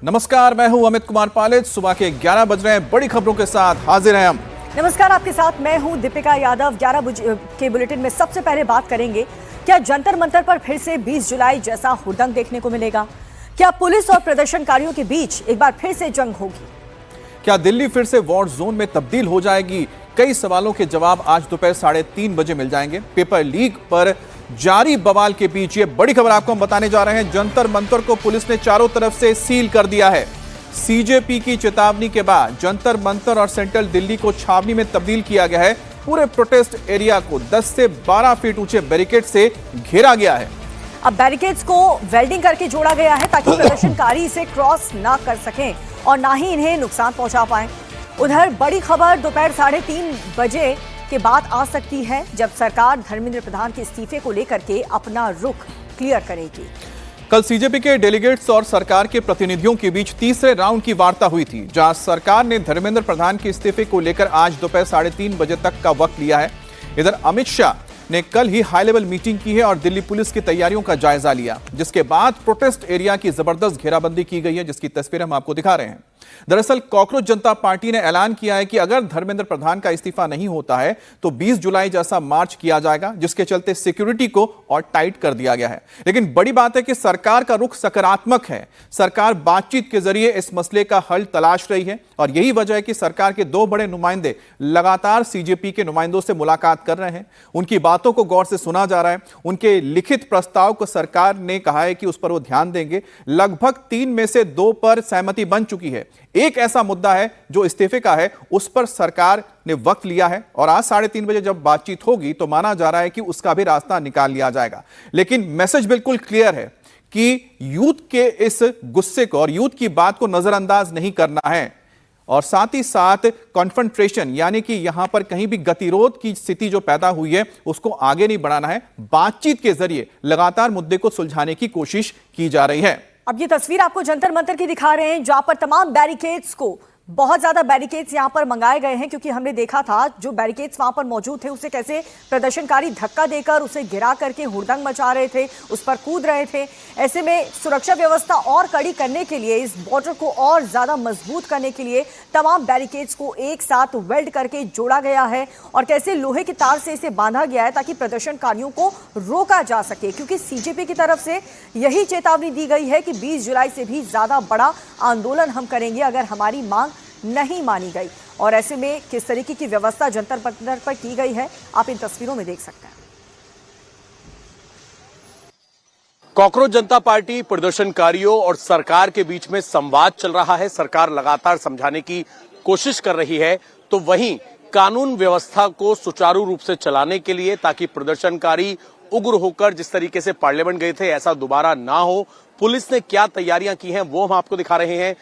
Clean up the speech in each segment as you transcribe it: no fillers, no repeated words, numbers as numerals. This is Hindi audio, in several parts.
नमस्कार, मैं हूं अमित कुमार पालित। सुबह के 11 बज रहे हैं। बड़ी खबरों के साथ हाजिर हैं हम। नमस्कार, आपके साथ मैं हूं दीपिका यादव। 11 बजे के बुलेटिन में सबसे पहले बात करेंगे, क्या जंतर मंतर पर फिर से 20 जुलाई जैसा हुड़दंग देखने को मिलेगा? क्या पुलिस और प्रदर्शनकारियों के बीच एक बार फिर से जंग होगी? क्या दिल्ली फिर से वॉर जोन में तब्दील हो जाएगी? कई सवालों के जवाब आज दोपहर 3:30 बजे मिल जाएंगे। पेपर लीक पर जारी बवाल के बीच ये बड़ी खबर आपको हम बताने जा रहे हैं। जंतर मंतर को पुलिस ने चारों तरफ से सील कर दिया है। सीजेपी की चेतावनी के बाद जंतर मंतर और सेंट्रल दिल्ली को छावनी में तब्दील किया गया है। पूरे प्रोटेस्ट एरिया को 10 से 12 फीट ऊंचे बैरिकेड से घेरा गया है। अब बैरिकेड्स को वेल्डिंग करके जोड़ा गया है ताकि प्रदर्शनकारी इसे क्रॉस ना कर सकें और ना ही इन्हें नुकसान पहुंचा पाए। उधर बड़ी खबर दोपहर 3:30 बजे के बाद आ सकती है, जब सरकार धर्मेंद्र प्रधान के इस्तीफे को लेकर के अपना रुख क्लियर करेगी। कल सीजेपी के डेलीगेट्स और सरकार के प्रतिनिधियों के बीच तीसरे राउंड की वार्ता हुई थी, जहां सरकार ने धर्मेंद्र प्रधान के इस्तीफे को लेकर आज दोपहर 3:30 बजे तक का वक्त लिया है। इधर अमित शाह ने कल ही हाई लेवल मीटिंग की है और दिल्ली पुलिस की तैयारियों का जायजा लिया, जिसके बाद प्रोटेस्ट एरिया की जबरदस्त घेराबंदी की गई है, जिसकी तस्वीर हम आपको दिखा रहे हैं। दरअसल कॉकरोच जनता पार्टी ने ऐलान किया है कि अगर धर्मेंद्र प्रधान का इस्तीफा नहीं होता है तो 20 जुलाई जैसा मार्च किया जाएगा, जिसके चलते सिक्योरिटी को और टाइट कर दिया गया है। लेकिन बड़ी बात है कि सरकार का रुख सकारात्मक है। सरकार बातचीत के जरिए इस मसले का हल तलाश रही है और यही वजह है कि सरकार के 2 बड़े नुमाइंदे लगातार सीजेपी के नुमाइंदों से मुलाकात कर रहे हैं। उनकी बातों को गौर से सुना जा रहा है। उनके लिखित प्रस्ताव को सरकार ने कहा है कि उस पर वो ध्यान देंगे। लगभग 3 में से 2 पर सहमति बन चुकी है। एक ऐसा मुद्दा है जो इस्तीफे का है, उस पर सरकार ने वक्त लिया है और आज 3:30 बजे जब बातचीत होगी तो माना जा रहा है कि उसका भी रास्ता निकाल लिया जाएगा। लेकिन मैसेज बिल्कुल क्लियर है कि यूथ के इस गुस्से को और यूथ की बात को नजरअंदाज नहीं करना है और साथ ही साथ कॉन्फ्रंट्रेशन यानी कि यहां पर कहीं भी गतिरोध की स्थिति जो पैदा हुई है उसको आगे नहीं बढ़ाना है। बातचीत के जरिए लगातार मुद्दे को सुलझाने की कोशिश की जा रही है। अब ये तस्वीर आपको जंतर मंतर की दिखा रहे हैं, जहां पर तमाम बैरिकेड्स को बहुत ज्यादा बैरिकेड्स यहां पर मंगाए गए हैं, क्योंकि हमने देखा था जो बैरिकेड्स वहां पर मौजूद थे उसे कैसे प्रदर्शनकारी धक्का देकर उसे गिरा करके हुड़दंग मचा रहे थे, उस पर कूद रहे थे। ऐसे में सुरक्षा व्यवस्था और कड़ी करने के लिए, इस बॉर्डर को और ज्यादा मजबूत करने के लिए तमाम बैरिकेड्स को एक साथ वेल्ड करके जोड़ा गया है और कैसे लोहे की तार से इसे बांधा गया है ताकि प्रदर्शनकारियों को रोका जा सके, क्योंकि सीजेपी की तरफ से यही चेतावनी दी गई है कि 20 जुलाई से भी ज्यादा बड़ा आंदोलन हम करेंगे अगर हमारी मांग नहीं मानी गई। और ऐसे में किस तरीके की व्यवस्था जंतर मंतर पर की गई है, आप इन तस्वीरों में देख सकते हैं। कॉकरोच जनता पार्टी, प्रदर्शनकारियों और सरकार के बीच में संवाद चल रहा है। सरकार लगातार समझाने की कोशिश कर रही है, तो वहीं कानून व्यवस्था को सुचारू रूप से चलाने के लिए, ताकि प्रदर्शनकारी उग्र होकर जिस तरीके से पार्लियामेंट गए थे ऐसा दोबारा ना हो, पुलिस ने क्या तैयारियां की हैं वो हम आपको दिखा रहे हैं।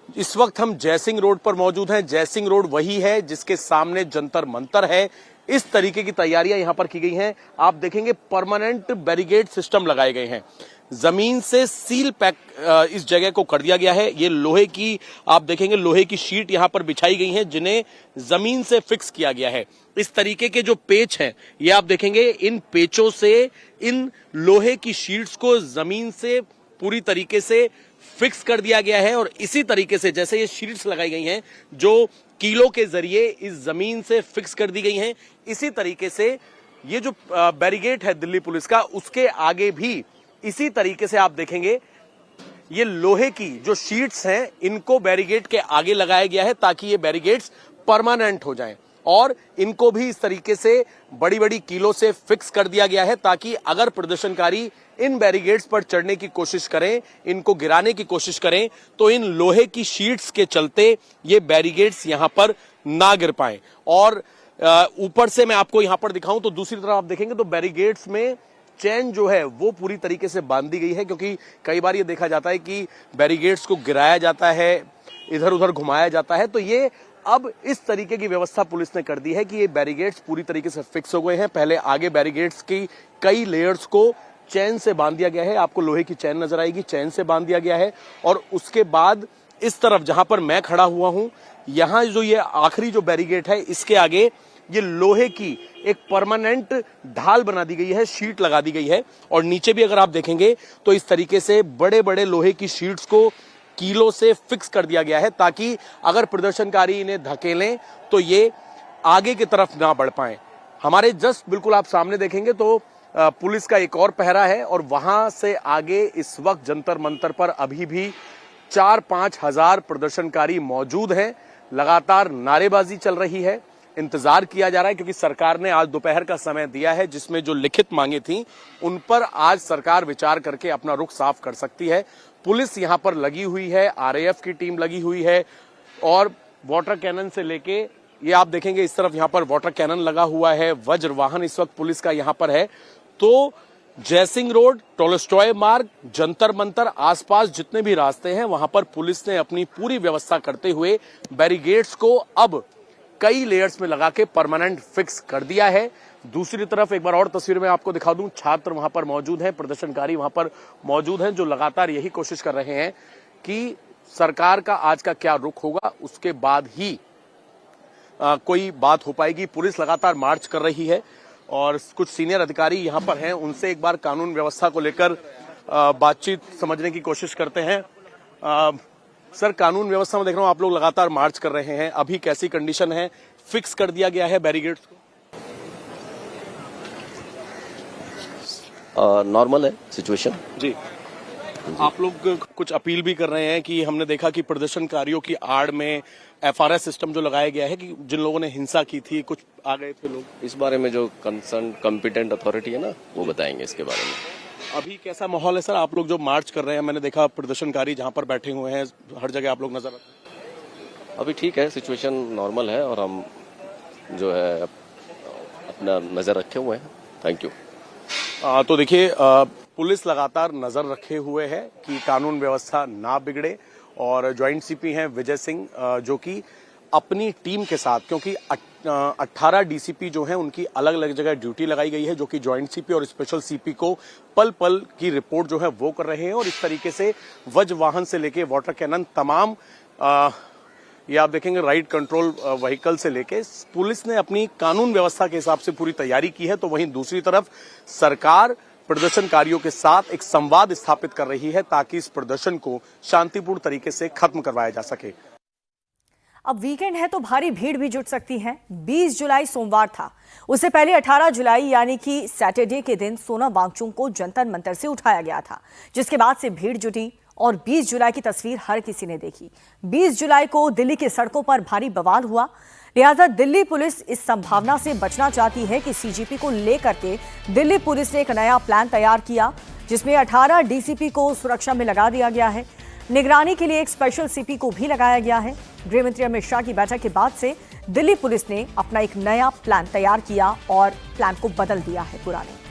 इस वक्त हम जयसिंह रोड पर मौजूद हैं। जयसिंह रोड वही है जिसके सामने जंतर मंतर है। इस तरीके की तैयारियां यहां पर की गई हैं। आप देखेंगे परमानेंट बैरिकेड सिस्टम लगाए गए हैं। जमीन से सील पैक इस जगह को कर दिया गया है। ये लोहे की, आप देखेंगे लोहे की शीट यहां पर बिछाई गई हैं, जिन्हें जमीन से फिक्स किया गया है। इस तरीके के जो पेच हैं, ये आप देखेंगे, इन पेचों से इन लोहे की शीट्स को जमीन से पूरी तरीके से फिक्स कर दिया गया है। और इसी तरीके से जैसे ये शीट्स लगाई गई हैं जो कीलों के जरिए इस जमीन से फिक्स कर दी गई हैं, इसी तरीके से ये जो बैरिकेड है दिल्ली पुलिस का, उसके आगे भी इसी तरीके से आप देखेंगे ये लोहे की जो शीट्स हैं इनको बैरिकेड के आगे लगाया गया है ताकि ये बैरिकेड्स परमानेंट हो जाएं। और इनको भी इस तरीके से बड़ी बड़ी कीलों से फिक्स कर दिया गया है ताकि अगर प्रदर्शनकारी इन बैरिकेड्स पर चढ़ने की कोशिश करें, इनको गिराने की कोशिश करें, तो इन लोहे की शीट्स के चलते ये बैरिकेड्स यहां पर ना गिर पाएं। और ऊपर से मैं आपको यहां पर दिखाऊं तो दूसरी तरफ आप देखेंगे तो बैरिकेड्स में चेन जो है वो पूरी तरीके से बांध दी गई है, क्योंकि कई बार ये देखा जाता है कि बैरिकेड्स को गिराया जाता है, इधर उधर घुमाया जाता है। तो ये अब इस तरीके की व्यवस्था पुलिस ने कर दी है कि ये बैरिकेड्स पूरी तरीके से फिक्स हो गए हैं। पहले आगे बैरिकेड्स की कई लेयर्स को चैन से बांध दिया गया है, आपको लोहे की चैन नजर आएगी, चैन से बांध दिया गया है। और उसके बाद इस तरफ जहां पर मैं खड़ा हुआ हूं, यहां जो ये आखिरी जो बैरिकेड है, इसके आगे ये लोहे की एक परमानेंट ढाल बना दी गई है, शीट लगा दी गई है। और नीचे भी अगर आप देखेंगे तो इस तरीके से बड़े बड़े लोहे की शीट्स को कीलों से फिक्स कर दिया गया है ताकि अगर प्रदर्शनकारी इन्हें धकेलें तो ये आगे की तरफ ना बढ़ पाए। हमारे जस्ट बिल्कुल आप सामने देखेंगे तो पुलिस का एक और पहरा है और वहां से आगे इस वक्त जंतर मंतर पर अभी भी 4-5 हजार प्रदर्शनकारी मौजूद हैं। लगातार नारेबाजी चल रही है, इंतजार किया जा रहा है क्योंकि सरकार ने आज दोपहर का समय दिया है जिसमें जो लिखित मांगे थी उन पर आज सरकार विचार करके अपना रुख साफ कर सकती है। पुलिस यहां पर लगी हुई है, आरएएफ की टीम लगी हुई है और वाटर कैनन से लेके ये आप देखेंगे इस तरफ यहां पर वाटर कैनन लगा हुआ है, वज्र वाहन इस वक्त पुलिस का यहां पर है। तो जयसिंह रोड, टोलस्टॉय मार्ग, जंतर मंतर आसपास जितने भी रास्ते हैं वहां पर पुलिस ने अपनी पूरी व्यवस्था करते हुए बैरिकेड्स को अब कई लेयर्स में लगा के परमानेंट फिक्स कर दिया है। दूसरी तरफ एक बार और तस्वीर में आपको दिखा दूं, छात्र वहां पर मौजूद हैं, प्रदर्शनकारी वहां पर मौजूद हैं जो लगातार यही कोशिश कर रहे हैं कि सरकार का आज का क्या रुख होगा, उसके बाद ही कोई बात हो पाएगी। पुलिस लगातार मार्च कर रही है और कुछ सीनियर अधिकारी यहां पर हैं, उनसे एक बार कानून व्यवस्था को लेकर बातचीत समझने की कोशिश करते हैं। सर, कानून व्यवस्था में देख रहा हूं आप लोग लगातार मार्च कर रहे हैं, अभी कैसी कंडीशन है? फिक्स कर दिया गया है बैरिकेड्स को? नॉर्मल है सिचुएशन जी। आप लोग कुछ अपील भी कर रहे हैं कि हमने देखा कि प्रदर्शनकारियों की आड़ में एफआरएस सिस्टम जो लगाया गया है कि जिन लोगों ने हिंसा की थी कुछ आ गए थे लोग, इस बारे में जो कंसर्न कॉम्पिटेंट अथॉरिटी है ना वो बताएंगे इसके बारे में। अभी कैसा माहौल है सर? आप लोग जो मार्च कर रहे हैं, मैंने देखा प्रदर्शनकारी जहां पर बैठे हुए हैं हर जगह आप लोग नजर आते हैं। अभी ठीक है, सिचुएशन नॉर्मल है और हम जो है अपना नजर रखे हुए हैं। Thank you. तो देखिए, पुलिस लगातार नजर रखे हुए है कि कानून व्यवस्था ना बिगड़े और ज्वाइंट सीपी हैं विजय सिंह जो कि अपनी टीम के साथ, क्योंकि 18 डीसीपी जो हैं उनकी अलग अलग जगह ड्यूटी लगाई गई है जो कि ज्वाइंट सीपी और स्पेशल सीपी को पल पल की रिपोर्ट जो है वो कर रहे हैं और इस तरीके से वज्र वाहन से लेके वाटर कैनन तमाम ये आप देखेंगे राइड कंट्रोल व्हीकल से लेके पुलिस ने अपनी कानून व्यवस्था के हिसाब से पूरी तैयारी की है। तो वहीं दूसरी तरफ सरकार प्रदर्शनकारियों के साथ एक संवाद स्थापित कर रही है ताकि इस प्रदर्शन को शांतिपूर्ण तरीके से खत्म करवाया जा सके। अब वीकेंड है तो भारी भीड़ भी जुट सकती है। 20 जुलाई सोमवार था, उससे पहले 18 जुलाई यानी कि सैटरडे के दिन सोनम वांगचुक को जंतर मंतर से उठाया गया था, जिसके बाद से भीड़ जुटी और 20 जुलाई की तस्वीर हर किसी ने देखी। 20 जुलाई को दिल्ली की सड़कों पर भारी बवाल हुआ, लिहाजा दिल्ली पुलिस इस संभावना से बचना चाहती है कि सीजीपी को लेकर के दिल्ली पुलिस ने एक नया प्लान तैयार किया जिसमें 18 डीसीपी को सुरक्षा में लगा दिया गया है। निगरानी के लिए एक स्पेशल सीपी को भी लगाया गया है। गृह मंत्री अमित शाह की बैठक के बाद से दिल्ली पुलिस ने अपना एक नया प्लान तैयार किया और प्लान को बदल दिया है पुराने।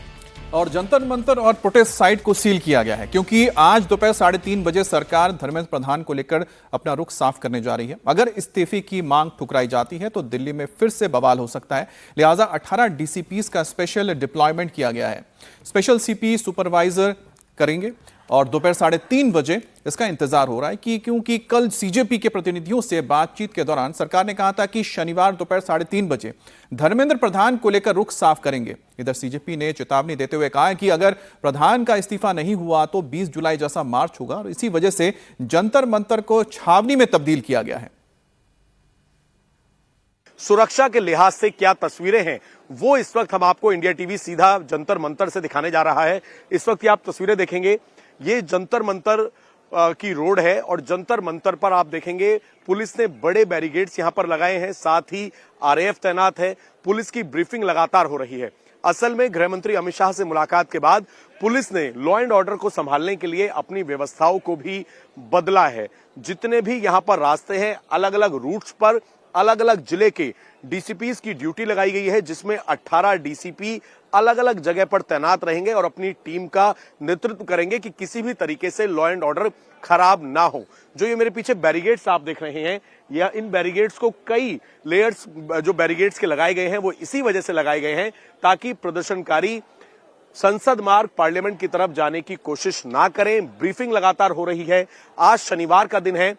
और जंतर मंतर और प्रोटेस्ट साइट को सील किया गया है क्योंकि आज दोपहर 3:30 बजे सरकार धर्मेंद्र प्रधान को लेकर अपना रुख साफ करने जा रही है। अगर इस्तीफे की मांग ठुकराई जाती है तो दिल्ली में फिर से बवाल हो सकता है। लिहाजा 18 डीसीपीज का स्पेशल डिप्लॉयमेंट किया गया है। स्पेशल सीपी सुपरवाइजर करेंगे और दोपहर 3:30 बजे इसका इंतजार हो रहा है क्योंकि कल सीजेपी के प्रतिनिधियों से बातचीत के दौरान सरकार ने कहा था कि शनिवार दोपहर 3:30 बजे धर्मेंद्र प्रधान को लेकर रुख साफ करेंगे। इधर सीजेपी ने चेतावनी देते हुए कहा है कि अगर प्रधान का इस्तीफा नहीं हुआ तो 20 जुलाई जैसा मार्च होगा और इसी वजह से जंतर मंतर को छावनी में तब्दील किया गया है। सुरक्षा के लिहाज से क्या तस्वीरें हैं वो इस वक्त हम आपको इंडिया टीवी सीधा जंतर मंतर से दिखाने जा रहा है। इस वक्त आप तस्वीरें देखेंगे, ये जंतर मंतर की रोड है और जंतर मंतर पर आप देखेंगे पुलिस ने बड़े बैरिकेड्स यहां पर लगाए हैं, साथ ही आरएएफ तैनात है। पुलिस की ब्रीफिंग लगातार हो रही है। असल में गृह मंत्री अमित शाह से मुलाकात के बाद पुलिस ने लॉ एंड ऑर्डर को संभालने के लिए अपनी व्यवस्थाओं को भी बदला है। जितने भी यहां पर रास्ते हैं, अलग अलग रूट्स पर अलग अलग जिले के डीसीपीज की ड्यूटी लगाई गई है जिसमें 18 डीसीपी अलग अलग जगह पर तैनात रहेंगे और अपनी टीम का नेतृत्व करेंगे कि किसी भी तरीके से लॉ एंड ऑर्डर खराब ना हो। जो ये मेरे पीछे बैरिकेड्स आप देख रहे हैं, या इन बैरिकेड्स को कई लेयर्स जो बैरिकेड्स के लगाए गए हैं वो इसी वजह से लगाए गए हैं ताकि प्रदर्शनकारी संसद मार्ग पार्लियामेंट की तरफ जाने की कोशिश ना करें। ब्रीफिंग लगातार हो रही है। आज शनिवार का दिन है,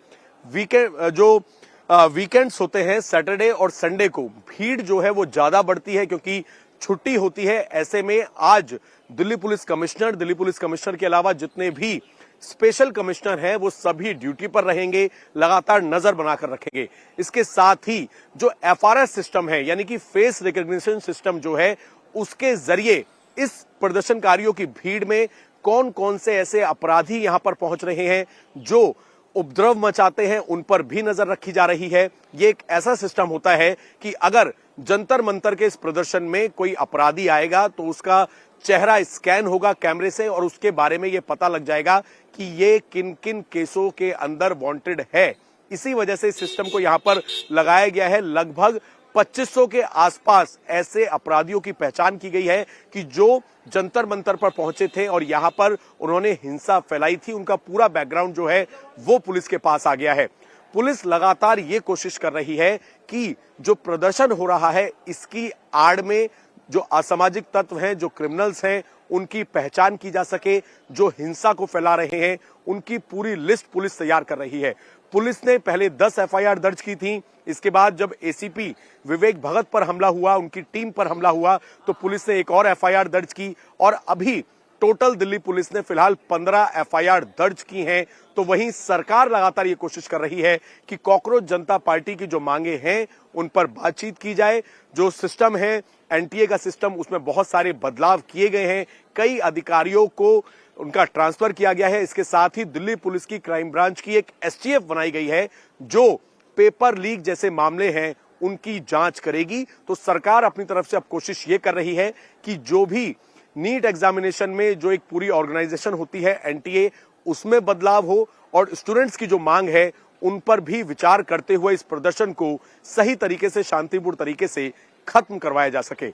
वीकेंड्स होते हैं सैटरडे और संडे को भीड़ जो है वो ज्यादा बढ़ती है क्योंकि छुट्टी होती है। ऐसे में आज दिल्ली पुलिस कमिश्नर के अलावा जितने भी स्पेशल कमिश्नर हैं वो सभी ड्यूटी पर रहेंगे, लगातार नजर बनाकर रखेंगे। इसके साथ ही जो FRS सिस्टम है यानी कि फेस रिकॉग्निशन सिस्टम जो है उसके जरिए इस प्रदर्शनकारियों की भीड़ में कौन कौन से ऐसे अपराधी यहां पर पहुंच रहे हैं जो उपद्रव मचाते हैं उन पर भी नजर रखी जा रही है। ये एक ऐसा सिस्टम होता है कि अगर जंतर मंतर के इस प्रदर्शन में कोई अपराधी आएगा तो उसका चेहरा स्कैन होगा कैमरे से और उसके बारे में ये पता लग जाएगा कि ये किन किन केसों के अंदर वांटेड है। इसी वजह से इस सिस्टम को यहां पर लगाया गया है। लगभग 2500 के आसपास ऐसे अपराधियों की पहचान की गई है कि जो जंतर मंतर पर पहुंचे थे और यहां पर उन्होंने हिंसा फैलाई थी। उनका पूरा बैकग्राउंड जो है वो पुलिस के पास आ गया है। पुलिस लगातार ये कोशिश कर रही है कि जो प्रदर्शन हो रहा है इसकी आड़ में जो असामाजिक तत्व हैं, जो क्रिमिनल्स हैं, उनकी पहचान की जा सके। जो हिंसा को फैला रहे हैं उनकी पूरी लिस्ट पुलिस तैयार कर रही है। पुलिस ने पहले 10 FIR दर्ज की थी। इसके बाद जब ACP विवेक भगत पर हमला हुआ, उनकी टीम पर हमला हुआ, तो पुलिस ने एक और FIR दर्ज की और अभी टोटल दिल्ली पुलिस ने फिलहाल 15 FIR दर्ज की हैं। तो वहीं सरकार लगातार ये कोशिश कर रही है कि कॉकरोच जनता पार्टी की जो मांगे हैं उन पर बातचीत की जाए। जो सिस्टम है NTA का सिस्टम, उसमें बहुत सारे बदलाव किए गए हैं। कई अधिकारियों को उनका ट्रांसफर किया गया है। इसके साथ ही दिल्ली पुलिस की क्राइम ब्रांच की एक STF बनाई गई है जो पेपर लीक जैसे मामले हैं उनकी जांच करेगी। तो सरकार अपनी तरफ से अब कोशिश ये कर रही है कि जो भी नीट एग्जामिनेशन में जो एक पूरी ऑर्गेनाइजेशन होती है NTA, उसमें बदलाव हो और स्टूडेंट्स की जो मांग है उन पर भी विचार करते हुए इस प्रदर्शन को सही तरीके से, शांतिपूर्ण तरीके से खत्म करवाया जा सके।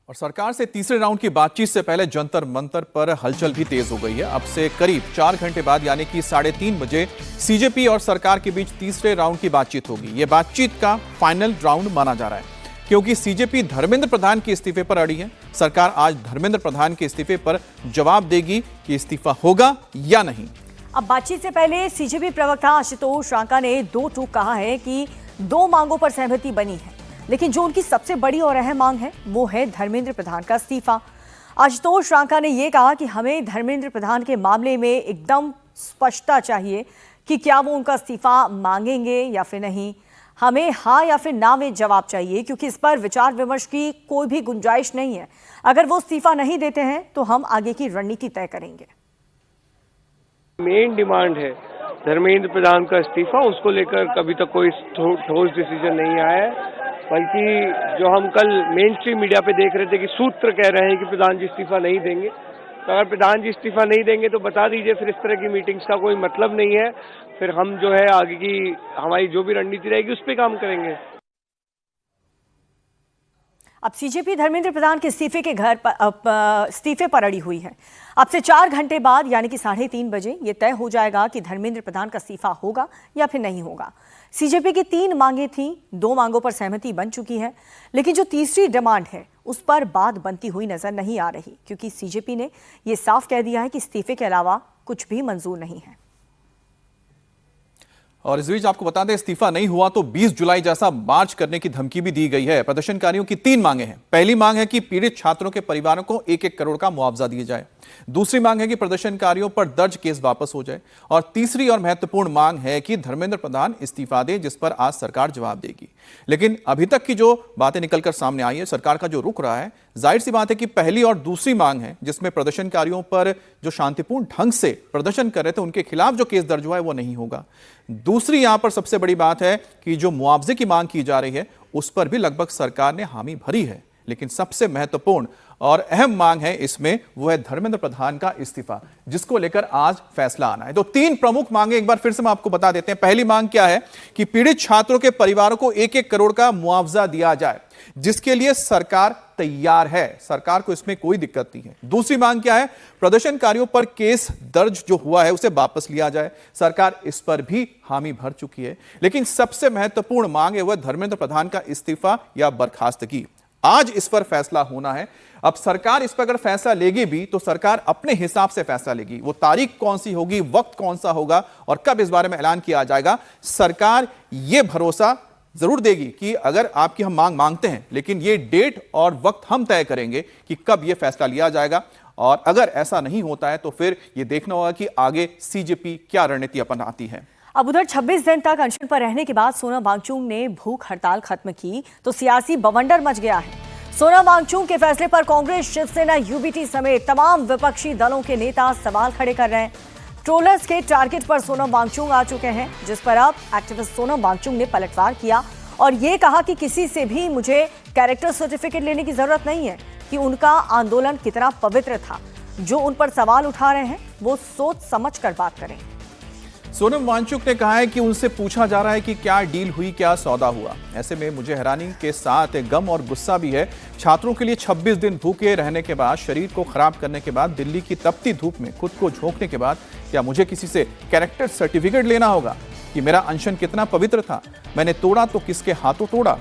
और सरकार से तीसरे राउंड की बातचीत से पहले जंतर मंतर पर हलचल भी तेज हो गई है। अब से करीब 4 घंटे बाद यानी कि 3:30 बजे CJP और सरकार के बीच तीसरे राउंड की बातचीत होगी। यह बातचीत का फाइनल राउंड माना जा रहा है क्योंकि CJP धर्मेंद्र प्रधान के इस्तीफे पर अड़ी है। सरकार आज धर्मेंद्र प्रधान के इस्तीफे पर जवाब देगी कि इस्तीफा होगा या नहीं। अब बातचीत से पहले CJP प्रवक्ता आशुतोष रांका ने 2 टूक कहा है कि 2 मांगों पर सहमति बनी है, लेकिन जो उनकी सबसे बड़ी और अहम मांग है वो है धर्मेंद्र प्रधान का इस्तीफा। आशुतोष रांका ने यह कहा कि हमें धर्मेंद्र प्रधान के मामले में एकदम स्पष्टता चाहिए कि क्या वो उनका इस्तीफा मांगेंगे या फिर नहीं। हमें हाँ या फिर ना में जवाब चाहिए क्योंकि इस पर विचार विमर्श की कोई भी गुंजाइश नहीं है। अगर वो इस्तीफा नहीं देते हैं तो हम आगे की रणनीति तय करेंगे। मेन डिमांड है धर्मेंद्र प्रधान का इस्तीफा। उसको लेकर कभी तक कोई ठोस डिसीजन नहीं आया है, बल्कि जो हम कल मेन स्ट्रीम मीडिया पे देख रहे थे कि सूत्र कह रहे हैं कि प्रधान जी इस्तीफा नहीं देंगे। तो अगर प्रधान जी इस्तीफा नहीं देंगे तो बता दीजिए, फिर इस तरह की मीटिंग्स का कोई मतलब नहीं है। फिर हम जो है आगे की हमारी जो भी रणनीति रहेगी उस पर काम करेंगे। अब CJP धर्मेंद्र प्रधान के इस्तीफे पर अड़ी हुई है। अब से 4 घंटे बाद यानी कि 3:30 बजे ये तय हो जाएगा कि धर्मेंद्र प्रधान का इस्तीफा होगा या फिर नहीं होगा। CJP की 3 मांगें थीं, 2 मांगों पर सहमति बन चुकी है, लेकिन जो तीसरी डिमांड है उस पर बात बनती हुई नजर नहीं आ रही क्योंकि CJP ने यह साफ कह दिया है कि इस्तीफे के अलावा कुछ भी मंजूर नहीं है। और इस बीच आपको बता दें, इस्तीफा नहीं हुआ तो 20 जुलाई जैसा मार्च करने की धमकी भी दी गई है। प्रदर्शनकारियों की 3 मांगे हैं। पहली मांग है कि पीड़ित छात्रों के परिवारों को 1-1 करोड़ का मुआवजा दिया जाए। दूसरी मांग है कि प्रदर्शनकारियों पर दर्ज केस वापस हो जाए और तीसरी और महत्वपूर्ण मांग है कि धर्मेंद्र प्रधान इस्तीफा दे, जिस पर आज सरकार जवाब देगी। लेकिन अभी तक की जो बातें निकलकर सामने आई है, सरकार का जो रुख रहा है, जाहिर सी बात है कि पहली और दूसरी मांग है जिसमें प्रदर्शनकारियों पर जो शांतिपूर्ण ढंग से प्रदर्शन कर रहे थे उनके खिलाफ जो केस दर्ज हुआ है वो नहीं होगा। दूसरी यहां पर सबसे बड़ी बात है कि जो मुआवजे की मांग की जा रही है उस पर भी लगभग सरकार ने हामी भरी है। लेकिन सबसे महत्वपूर्ण और अहम मांग है इसमें वो है धर्मेंद्र प्रधान का इस्तीफा, जिसको लेकर आज फैसला आना है। तो 3 प्रमुख मांगे एक बार फिर से हम आपको बता देते हैं। पहली मांग क्या है कि पीड़ित छात्रों के परिवारों को 1-1 करोड़ का मुआवजा दिया जाए, जिसके लिए सरकार तैयार है। सरकार को इसमें कोई दिक्कत नहीं है। दूसरी मांग क्या है? प्रदर्शनकारियों पर केस दर्ज जो हुआ है उसे वापस लिया जाए। सरकार इस पर भी हामी भर चुकी है। लेकिन सबसे महत्वपूर्ण मांग है वह धर्मेंद्र प्रधान का इस्तीफा या बर्खास्तगी। आज इस पर फैसला होना है। अब सरकार इस पर अगर फैसला लेगी भी तो सरकार अपने हिसाब से फैसला लेगी। वो तारीख कौन सी होगी, वक्त कौन सा होगा और कब इस बारे में ऐलान किया जाएगा, सरकार ये भरोसा जरूर देगी कि अगर आपकी हम मांग मांगते हैं, लेकिन ये डेट और वक्त हम तय करेंगे कि कब ये फैसला लिया जाएगा। और अगर ऐसा नहीं होता है तो फिर यह देखना होगा कि आगे सीजेपी क्या रणनीति अपनाती है। अब उधर 26 दिन तक अनशन पर रहने के बाद सोनम वांगचुक ने भूख हड़ताल खत्म की तो सियासी बवंडर मच गया है। सोनम वांगचुक के फैसले पर कांग्रेस, शिवसेना, यूबीटी समेत तमाम विपक्षी दलों के नेता सवाल खड़े कर रहे हैं। ट्रोलर्स के टारगेट पर सोनम वांगचुक आ चुके हैं, जिस पर अब एक्टिविस्ट सोनम वांगचुक ने पलटवार किया और ये कहा कि किसी से भी मुझे कैरेक्टर सर्टिफिकेट लेने की जरूरत नहीं है कि उनका आंदोलन कितना पवित्र था। जो उन पर सवाल उठा रहे हैं वो सोच समझ कर बात करें। सोनम वांगचुक ने कहा है कि उनसे पूछा जा रहा है कि क्या डील हुई, क्या सौदा हुआ। ऐसे में मुझे हैरानी के साथ गम और गुस्सा भी है। छात्रों के लिए 26 दिन भूखे रहने के बाद, शरीर को खराब करने के बाद, दिल्ली की तपती धूप में खुद को झोंकने के बाद क्या मुझे किसी से कैरेक्टर सर्टिफिकेट लेना होगा कि मेरा अनशन कितना पवित्र था? मैंने तोड़ा तो किसके हाथों तोड़ा?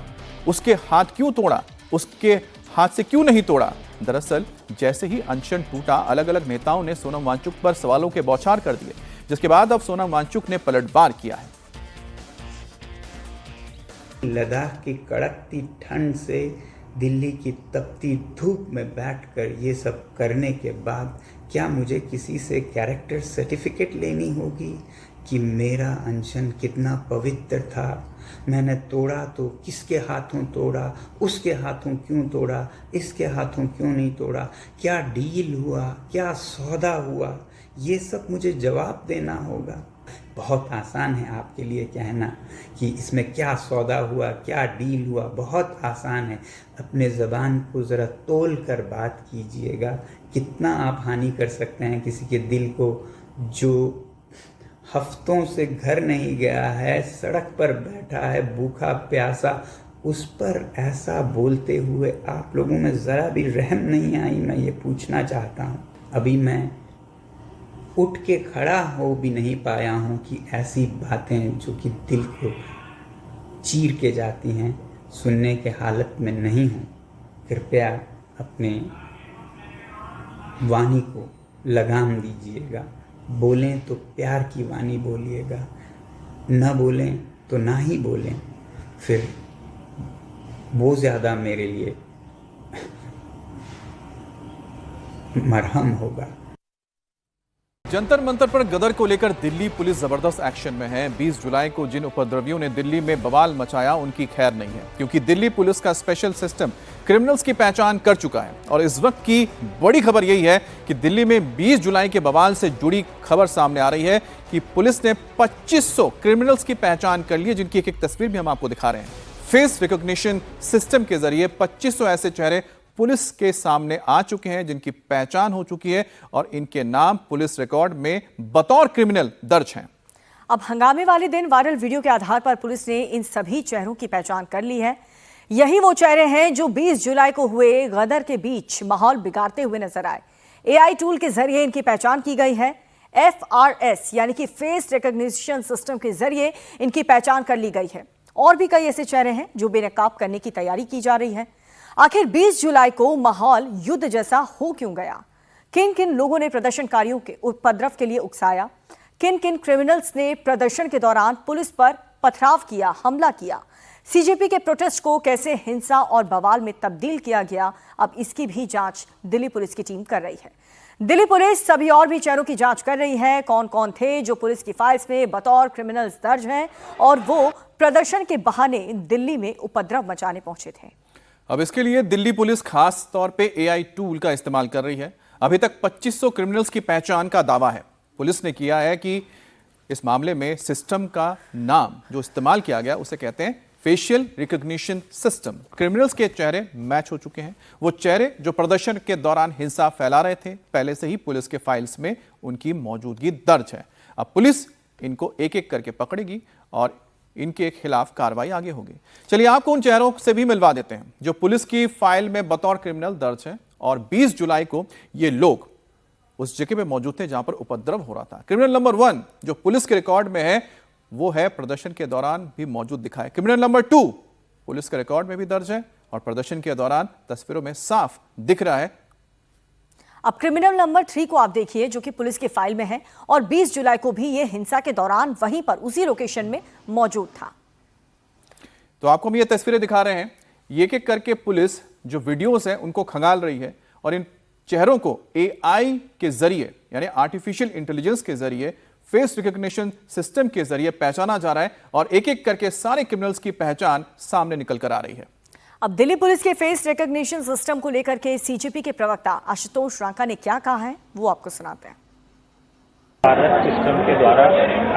उसके हाथ क्यों तोड़ा? उसके हाथ से क्यों नहीं तोड़ा? दरअसल जैसे ही अनशन टूटा, अलग अलग नेताओं ने सोनम वांगचुक पर सवालों के बौछार कर दिए, जिसके बाद अब सोनम वांगचुक ने पलटवार किया है। लद्दाख की कड़कती ठंड से दिल्ली की तपती धूप में बैठकर ये सब करने के बाद क्या मुझे किसी से कैरेक्टर सर्टिफिकेट लेनी होगी कि मेरा अनशन कितना पवित्र था? मैंने तोड़ा तो किसके हाथों तोड़ा? उसके हाथों क्यों तोड़ा? इसके हाथों क्यों नहीं तोड़ा? क्या डील हुआ? क्या सौदा हुआ? ये सब मुझे जवाब देना होगा। बहुत आसान है आपके लिए कहना कि इसमें क्या सौदा हुआ, क्या डील हुआ, बहुत आसान है। अपने ज़बान को ज़रा तोल कर बात कीजिएगा। कितना आप हानि कर सकते हैं किसी के दिल को जो हफ्तों से घर नहीं गया है, सड़क पर बैठा है भूखा प्यासा, उस पर ऐसा बोलते हुए आप लोगों में ज़रा भी रहम नहीं आई। मैं ये पूछना चाहता हूँ। अभी मैं उठ के खड़ा हो भी नहीं पाया हूँ कि ऐसी बातें जो कि दिल को चीर के जाती हैं सुनने के हालत में नहीं हूँ। कृपया अपने वाणी को लगाम दीजिएगा। बोलें तो प्यार की वाणी बोलिएगा, न बोलें तो ना ही बोलें, फिर वो ज़्यादा मेरे लिए मरहम होगा। जंतर मंतर पर गदर को लेकर दिल्ली पुलिस जबरदस्त एक्शन में है। 20 जुलाई को जिन उपद्रवियों ने दिल्ली में बवाल मचाया उनकी खैर नहीं है, क्योंकि दिल्ली पुलिस का स्पेशल सिस्टम क्रिमिनल्स की पहचान कर चुका है। और इस वक्त की बड़ी खबर यही है कि दिल्ली में 20 जुलाई के बवाल से जुड़ी खबर सामने आ रही है कि पुलिस ने 2500 क्रिमिनल्स की पहचान कर ली है, जिनकी एक तस्वीर भी हम आपको दिखा रहे हैं। फेस रिकॉग्निशन सिस्टम के जरिए 2500 ऐसे चेहरे पुलिस के सामने आ चुके हैं जिनकी पहचान हो चुकी है और इनके नाम पुलिस रिकॉर्ड में बतौर क्रिमिनल दर्ज हैं। अब हंगामे वाले दिन वायरल वीडियो के आधार पर पुलिस ने इन सभी चेहरों की पहचान कर ली है। यही वो चेहरे हैं जो 20 जुलाई को हुए गदर के बीच माहौल बिगाड़ते हुए नजर आए। AI टूल के जरिए इनकी पहचान की गई है। FRS यानी कि फेस रिकॉग्निशन सिस्टम के जरिए इनकी पहचान कर ली गई है। और भी कई ऐसे चेहरे हैं जो बेनकाब करने की तैयारी की जा रही है। आखिर 20 जुलाई को माहौल युद्ध जैसा हो क्यों गया? किन किन लोगों ने प्रदर्शनकारियों के उपद्रव के लिए उकसाया? किन किन क्रिमिनल्स ने प्रदर्शन के दौरान पुलिस पर पथराव किया, हमला किया? सीजेपी के प्रोटेस्ट को कैसे हिंसा और बवाल में तब्दील किया गया? अब इसकी भी जांच दिल्ली पुलिस की टीम कर रही है। दिल्ली पुलिस सभी और भी चेहरों की जांच कर रही है। कौन कौन थे जो पुलिस की फाइल्स में बतौर क्रिमिनल्स दर्ज हैं और वो प्रदर्शन के बहाने दिल्ली में उपद्रव मचाने पहुंचे थे। अब इसके लिए दिल्ली पुलिस खास तौर पे AI टूल का इस्तेमाल कर रही है। अभी तक 2500 क्रिमिनल्स की पहचान का दावा है। पुलिस ने किया है कि इस मामले में सिस्टम का नाम जो इस्तेमाल किया गया उसे कहते हैं फेशियल रिकॉग्निशन सिस्टम। क्रिमिनल्स के चेहरे मैच हो चुके हैं। वो चेहरे जो प्रदर्शन के दौरान हिंसा फैला रहे थे, पहले से ही पुलिस के फाइल्स में उनकी मौजूदगी दर्ज है। अब पुलिस इनको एक एक करके पकड़ेगी और इनके खिलाफ कार्रवाई आगे होगी। चलिए आपको उन चेहरों से भी मिलवा देते हैं जो पुलिस की फाइल में बतौर क्रिमिनल दर्ज है और 20 जुलाई को ये लोग उस जगह पे मौजूद थे जहां पर उपद्रव हो रहा था। क्रिमिनल नंबर 1 जो पुलिस के रिकॉर्ड में है वो है प्रदर्शन के दौरान भी मौजूद दिखा है। क्रिमिनल नंबर 2 पुलिस के रिकॉर्ड में भी दर्ज है और प्रदर्शन के दौरान तस्वीरों में साफ दिख रहा है। अब क्रिमिनल नंबर 3 को आप देखिए जो कि पुलिस की फाइल में है और 20 जुलाई को भी ये हिंसा के दौरान वहीं पर उसी लोकेशन में मौजूद था। तो आपको हम ये तस्वीरें दिखा रहे हैं। एक एक करके पुलिस जो वीडियोस हैं उनको खंगाल रही है और इन चेहरों को AI के जरिए यानी आर्टिफिशियल इंटेलिजेंस के जरिए फेस रिकॉग्निशन सिस्टम के जरिए पहचाना जा रहा है और एक एक करके सारे क्रिमिनल्स की पहचान सामने निकल कर आ रही है। अब दिल्ली पुलिस के फेस रिकॉग्निशन सिस्टम को लेकर के CGP के प्रवक्ता आशुतोष रांका ने क्या कहा है वो आपको सुनाते हैं। भारत सिस्टम के द्वारा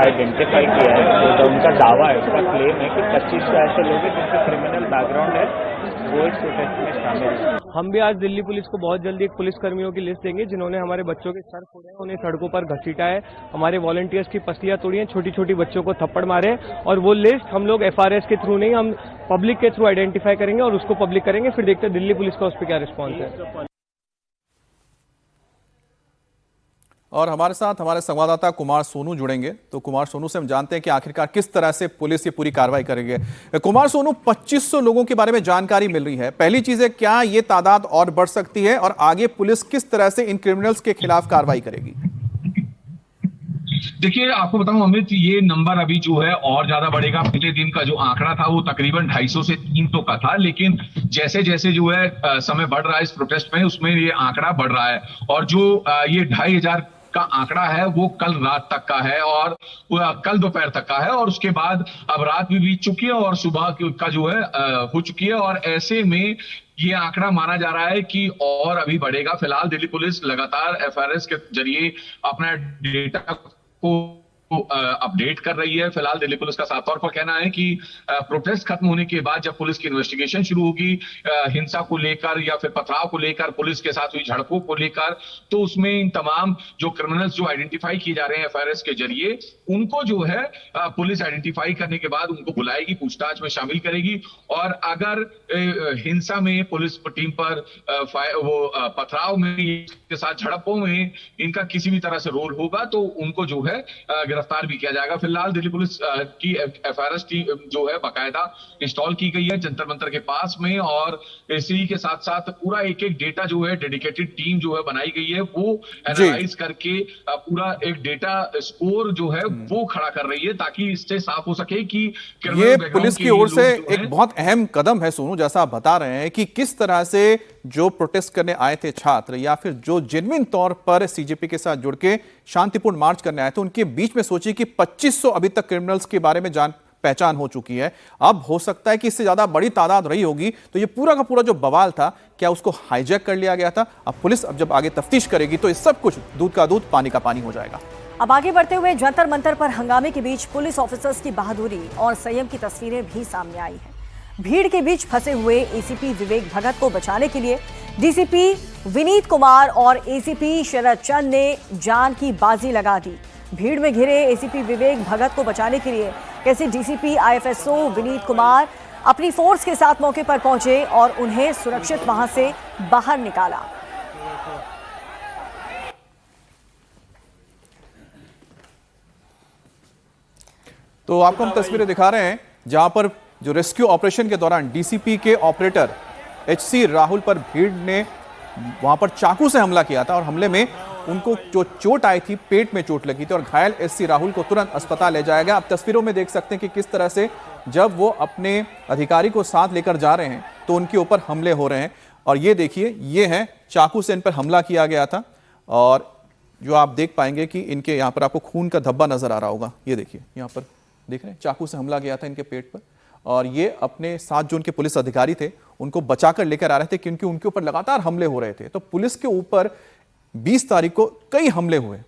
आइडेंटिफाई किया है, तो जो उनका दावा है, उसका क्लेम है कि 2500 ऐसे लोग हैं जिनका क्रिमिनल बैकग्राउंड है, वो इस प्रोटेस्ट में शामिल है। हम भी आज दिल्ली पुलिस को बहुत जल्दी एक पुलिस कर्मियों की लिस्ट देंगे जिन्होंने हमारे बच्चों के सर फोड़े हैं, उन्हें सड़कों पर घसीटा है, हमारे वॉलंटियर्स की पसलियां तोड़ी हैं, छोटी छोटी बच्चों को थप्पड़ मारे, और वो लिस्ट हम लोग FRS के थ्रू नहीं, हम पब्लिक के थ्रू आइडेंटिफाई करेंगे और उसको पब्लिक करेंगे, फिर देखते हैं दिल्ली पुलिस का उस पर क्या रिस्पॉन्स है। और हमारे साथ हमारे संवाददाता कुमार सोनू जुड़ेंगे। तो कुमार सोनू से हम जानते हैं कि आखिरकार किस तरह से पुलिस ये पूरी कार्रवाई करेगी। कुमार सोनू, 2500 लोगों के बारे में जानकारी मिल रही है। पहली चीज है, क्या ये तादाद और बढ़ सकती है और आगे पुलिस किस तरह से इन क्रिमिनल्स के खिलाफ कार्रवाई करेगी? देखिए, आपको बताऊं अमित, ये नंबर अभी जो है और ज्यादा बढ़ेगा। पिछले दिन का जो आंकड़ा था वो तकरीबन 250 से 300 का था, लेकिन जैसे जैसे जो है समय बढ़ रहा है इस प्रोटेस्ट में, उसमें ये आंकड़ा बढ़ रहा है। और जो ये 2500 का आंकड़ा है वो कल रात तक का है और कल दोपहर तक का है, और उसके बाद अब रात भी बीत चुकी है और सुबह का जो है हो चुकी है, और ऐसे में ये आंकड़ा माना जा रहा है कि और अभी बढ़ेगा। फिलहाल दिल्ली पुलिस लगातार FRS के जरिए अपना डेटा को अपडेट कर रही है। फिलहाल दिल्ली पुलिस का साफ तौर पर कहना है कि प्रोटेस्ट खत्म होने के बाद जब पुलिस की इन्वेस्टिगेशन शुरू होगी हिंसा को लेकर या फिर पथराव को लेकर, पुलिस के साथ हुई झड़पों को लेकर, तो उसमें इन तमाम जो क्रिमिनल्स जो आइडेंटिफाई किए जा रहे हैं FRS के जरिए, उनको जो है पुलिस आइडेंटिफाई करने के बाद उनको बुलाएगी, पूछताछ में शामिल करेगी। और अगर हिंसा में पुलिस टीम पर पथराव में के साथ झड़पों में इनका किसी भी तरह से रोल होगा तो उनको जो है गिरफ्तार भी किया जाएगा। फिलहाल दिल्ली पुलिस की FRS टीम जो है बाकायदा इंस्टॉल की गई है जंतर मंतर के पास में, और इसी के साथ साथ पूरा एक एक डेटा जो है डेडिकेटेड टीम जो है बनाई गई है, वो एनालाइज करके पूरा एक डेटा स्कोर जो है वो खड़ा कर रही है, ताकि इससे साफ हो सके कि ये पुलिस की ओर से एक बहुत अहम कदम है सोनू, जैसा आप बता रहे हैं कि किस तरह से जो प्रोटेस्ट करने आए थे छात्र या फिर जो जेन्युइन तौर पर CGP के साथ जुड़ के शांतिपूर्ण मार्च करने आए थे, उनके बीच में सोचिए कि 2500 अभी तक क्रिमिनल्स के बारे में पहचान हो चुकी है। अब हो सकता है कि इससे ज्यादा बड़ी तादाद रही होगी, तो ये पूरा का पूरा जो बवाल था, क्या उसको हाईजैक कर लिया गया था? अब पुलिस अब जब आगे तफ्तीश करेगी तो ये सब कुछ दूध का दूध पानी का पानी हो जाएगा। अब आगे बढ़ते हुए जंतर मंतर पर हंगामे के बीच पुलिस ऑफिसर्स की बहादुरी और संयम की तस्वीरें भी सामने आई है। भीड़ के बीच फंसे हुए ACP विवेक भगत को बचाने के लिए DCP विनीत कुमार और ACP शरद चंद ने जान की बाजी लगा दी। भीड़ में घिरे ACP विवेक भगत को बचाने के लिए कैसे DCP IFSO विनीत कुमार अपनी फोर्स के साथ मौके पर पहुंचे और उन्हें सुरक्षित वहां से बाहर निकाला। तो आपको हम तस्वीरें दिखा रहे हैं जहां पर जो रेस्क्यू ऑपरेशन के दौरान DCP के ऑपरेटर HC राहुल पर भीड़ ने वहां पर चाकू से हमला किया था और हमले में उनको जो चोट आई थी, पेट में चोट लगी थी और घायल SC राहुल को तुरंत अस्पताल ले जाया गया। आप तस्वीरों में देख सकते हैं कि किस तरह से जब वो अपने अधिकारी को साथ लेकर जा रहे हैं तो उनके ऊपर हमले हो रहे हैं। और ये देखिए, ये है चाकू से इन पर हमला किया गया था और जो आप देख पाएंगे कि इनके यहाँ पर आपको खून का धब्बा नजर आ रहा होगा। ये देखिए, यहाँ पर देख रहे हैं, चाकू से हमला गया था इनके पेट पर और ये अपने साथ जो उनके पुलिस अधिकारी थे उनको बचाकर लेकर आ रहे थे क्योंकि उनके ऊपर लगातार हमले हो रहे थे। तो पुलिस के ऊपर 20 तारीख को कई हमले हुए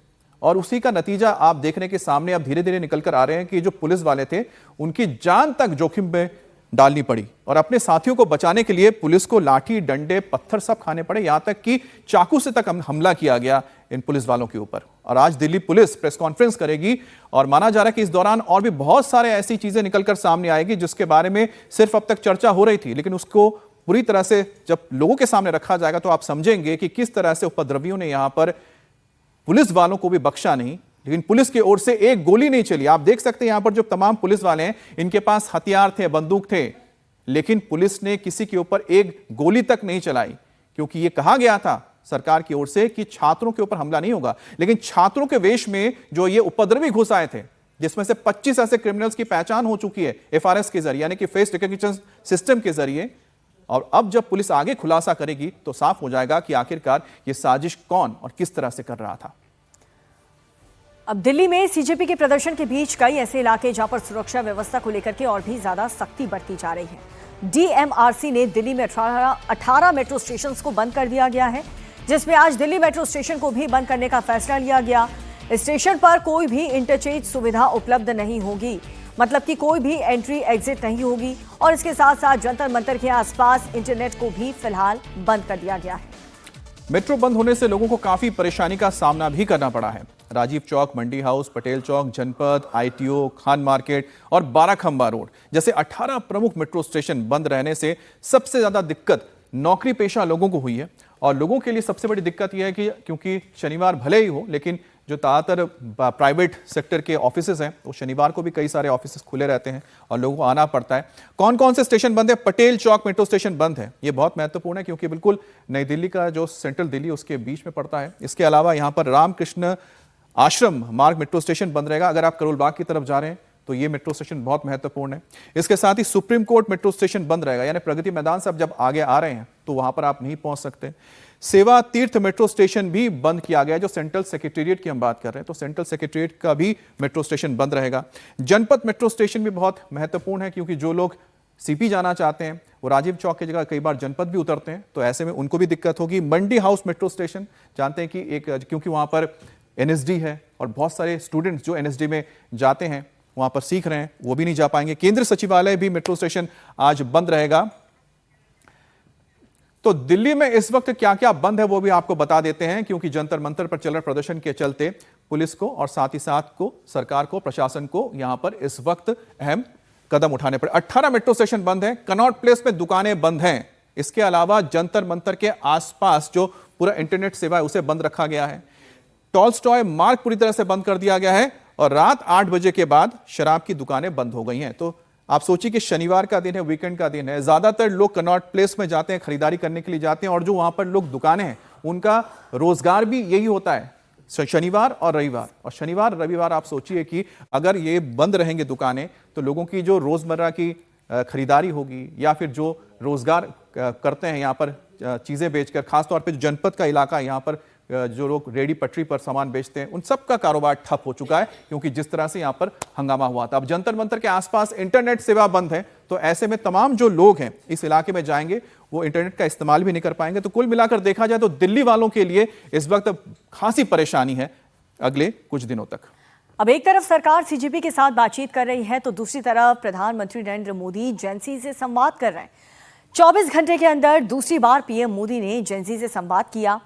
और उसी का नतीजा आप देखने के सामने अब धीरे धीरे निकल कर आ रहे हैं कि जो पुलिस वाले थे उनकी जान तक जोखिम में डालनी पड़ी और अपने साथियों को बचाने के लिए पुलिस को लाठी, डंडे, पत्थर सब खाने पड़े, यहां तक कि चाकू से तक हमला किया गया इन पुलिस वालों के ऊपर। और आज दिल्ली पुलिस प्रेस कॉन्फ्रेंस करेगी और माना जा रहा है कि इस दौरान और भी बहुत सारे ऐसी चीजें निकलकर सामने आएगी जिसके बारे में सिर्फ अब तक चर्चा हो रही थी, लेकिन उसको पूरी तरह से जब लोगों के सामने रखा जाएगा तो आप समझेंगे कि किस तरह से उपद्रवियों ने यहां पर पुलिस वालों को भी बख्शा नहीं, लेकिन पुलिस की ओर से एक गोली नहीं चली। आप देख सकते हैं यहां पर जो तमाम पुलिस वाले हैं इनके पास हथियार थे, बंदूक थे, लेकिन पुलिस ने किसी के ऊपर एक गोली तक नहीं चलाई क्योंकि यह कहा गया था सरकार की ओर से कि छात्रों के ऊपर हमला नहीं होगा। लेकिन छात्रों के वेश में जो ये उपद्रवी घुस आए थे जिसमें से 25 ऐसे क्रिमिनल्स की पहचान हो चुकी है FRS के जरिए यानी कि फेस रिकॉग्निशन सिस्टम के जरिए, और अब जब पुलिस आगे खुलासा करेगी तो साफ हो जाएगा कि आखिरकार ये साजिश कौन और किस तरह से कर रहा था। अब दिल्ली में सीजेपी के प्रदर्शन के बीच कई ऐसे इलाके जहां पर सुरक्षा व्यवस्था को लेकर के और भी ज्यादा सख्ती बरती जा रही है। डीएमआरसी ने दिल्ली में 18 मेट्रो स्टेशन को बंद कर दिया गया है, जिसमें आज दिल्ली मेट्रो स्टेशन को भी बंद करने का फैसला लिया गया। स्टेशन पर कोई भी इंटरचेंज सुविधा उपलब्ध नहीं होगी, मतलब कि कोई भी एंट्री एग्जिट नहीं होगी, और इसके साथ साथ जंतर मंतर के आसपास इंटरनेट को भी फिलहाल बंद कर दिया गया है। मेट्रो बंद होने से लोगों को काफी परेशानी का सामना भी करना पड़ा है। राजीव चौक, मंडी हाउस, पटेल चौक, जनपद, आईटीओ, खान मार्केट और बाराखंबा रोड जैसे 18 प्रमुख मेट्रो स्टेशन बंद रहने से सबसे ज्यादा दिक्कत नौकरी पेशा लोगों को हुई है। और लोगों के लिए सबसे बड़ी दिक्कत यह है कि क्योंकि शनिवार भले ही हो, लेकिन जो ज़्यादातर प्राइवेट सेक्टर के ऑफिसेज हैं तो शनिवार को भी कई सारे ऑफिसेज खुले रहते हैं और लोगों को आना पड़ता है। कौन कौन से स्टेशन बंद है? पटेल चौक मेट्रो स्टेशन बंद है। ये बहुत महत्वपूर्ण है क्योंकि बिल्कुल नई दिल्ली का जो सेंट्रल दिल्ली उसके बीच में पड़ता है। इसके अलावा यहाँ पर रामकृष्ण आश्रम मार्ग मेट्रो स्टेशन बंद रहेगा। अगर आप करोल बाग की तरफ जा रहे हैं तो ये मेट्रो स्टेशन बहुत महत्वपूर्ण है। इसके साथ ही सुप्रीम कोर्ट मेट्रो स्टेशन बंद रहेगा, यानी प्रगति मैदान से आप जब आगे आ रहे हैं तो वहां पर आप नहीं पहुंच सकते। सेवा तीर्थ मेट्रो स्टेशन भी बंद किया गया, जो सेंट्रल सेक्रेटेरिएट की हम बात कर रहे हैं तो सेंट्रल सेक्रेटेरिएट का भी मेट्रो स्टेशन बंद रहेगा। जनपद मेट्रो स्टेशन भी बहुत महत्वपूर्ण है क्योंकि जो लोग सीपी जाना चाहते हैं वो राजीव चौक की जगह कई बार जनपद भी उतरते हैं, तो ऐसे में उनको भी दिक्कत होगी। मंडी हाउस मेट्रो स्टेशन जानते हैं कि क्योंकि वहां पर एनएसडी है और बहुत सारे स्टूडेंट्स जो एनएसडी में जाते हैं वहां पर सीख रहे हैं, वो भी नहीं जा पाएंगे। केंद्र सचिवालय भी मेट्रो स्टेशन आज बंद रहेगा। तो दिल्ली में इस वक्त क्या क्या बंद है वो भी आपको बता देते हैं, क्योंकि जंतर मंतर पर चल रहे प्रदर्शन के चलते पुलिस को और साथ ही साथ को सरकार को, प्रशासन को यहां पर इस वक्त अहम कदम उठाने पड़े। 18 मेट्रो स्टेशन बंद है। कनॉट प्लेस में दुकानें बंद हैं। इसके अलावा जंतर मंतर के आसपास जो पूरा इंटरनेट सेवा है उसे बंद रखा गया है। टॉलस्टॉय मार्ग पूरी तरह से बंद कर दिया गया है और रात 8 बजे के बाद शराब की दुकानें बंद हो गई हैं। तो आप सोचिए कि शनिवार का दिन है, वीकेंड का दिन है, ज्यादातर लोग कनॉट प्लेस में जाते हैं, खरीदारी करने के लिए जाते हैं, और जो वहां पर लोग दुकानें हैं उनका रोजगार भी यही होता है शनिवार और रविवार। और शनिवार रविवार आप सोचिए कि अगर ये बंद रहेंगे दुकानें तो लोगों की जो रोजमर्रा की खरीदारी होगी या फिर जो रोजगार करते हैं यहाँ पर चीजें बेचकर, खासतौर पर जनपद का इलाका, यहाँ पर जो लोग रेडी पटरी पर सामान बेचते हैं उन सब का कारोबार ठप हो चुका है क्योंकि जिस तरह से यहां पर हंगामा हुआ था। अब जंतर मंतर के आसपास इंटरनेट सेवा बंद है, तो ऐसे में तमाम जो लोग हैं इस इलाके में जाएंगे वो इंटरनेट का इस्तेमाल भी नहीं कर पाएंगे। तो कुल मिलाकर देखा जाए तो दिल्ली वालों के लिए इस वक्त खासी परेशानी है अगले कुछ दिनों तक। अब एक तरफ सरकार सीजेपी के साथ बातचीत कर रही है तो दूसरी तरफ प्रधानमंत्री नरेंद्र मोदी जेनजी से संवाद कर रहे हैं। 24 घंटे के अंदर दूसरी बार पीएम मोदी ने जेनजी से संवाद किया,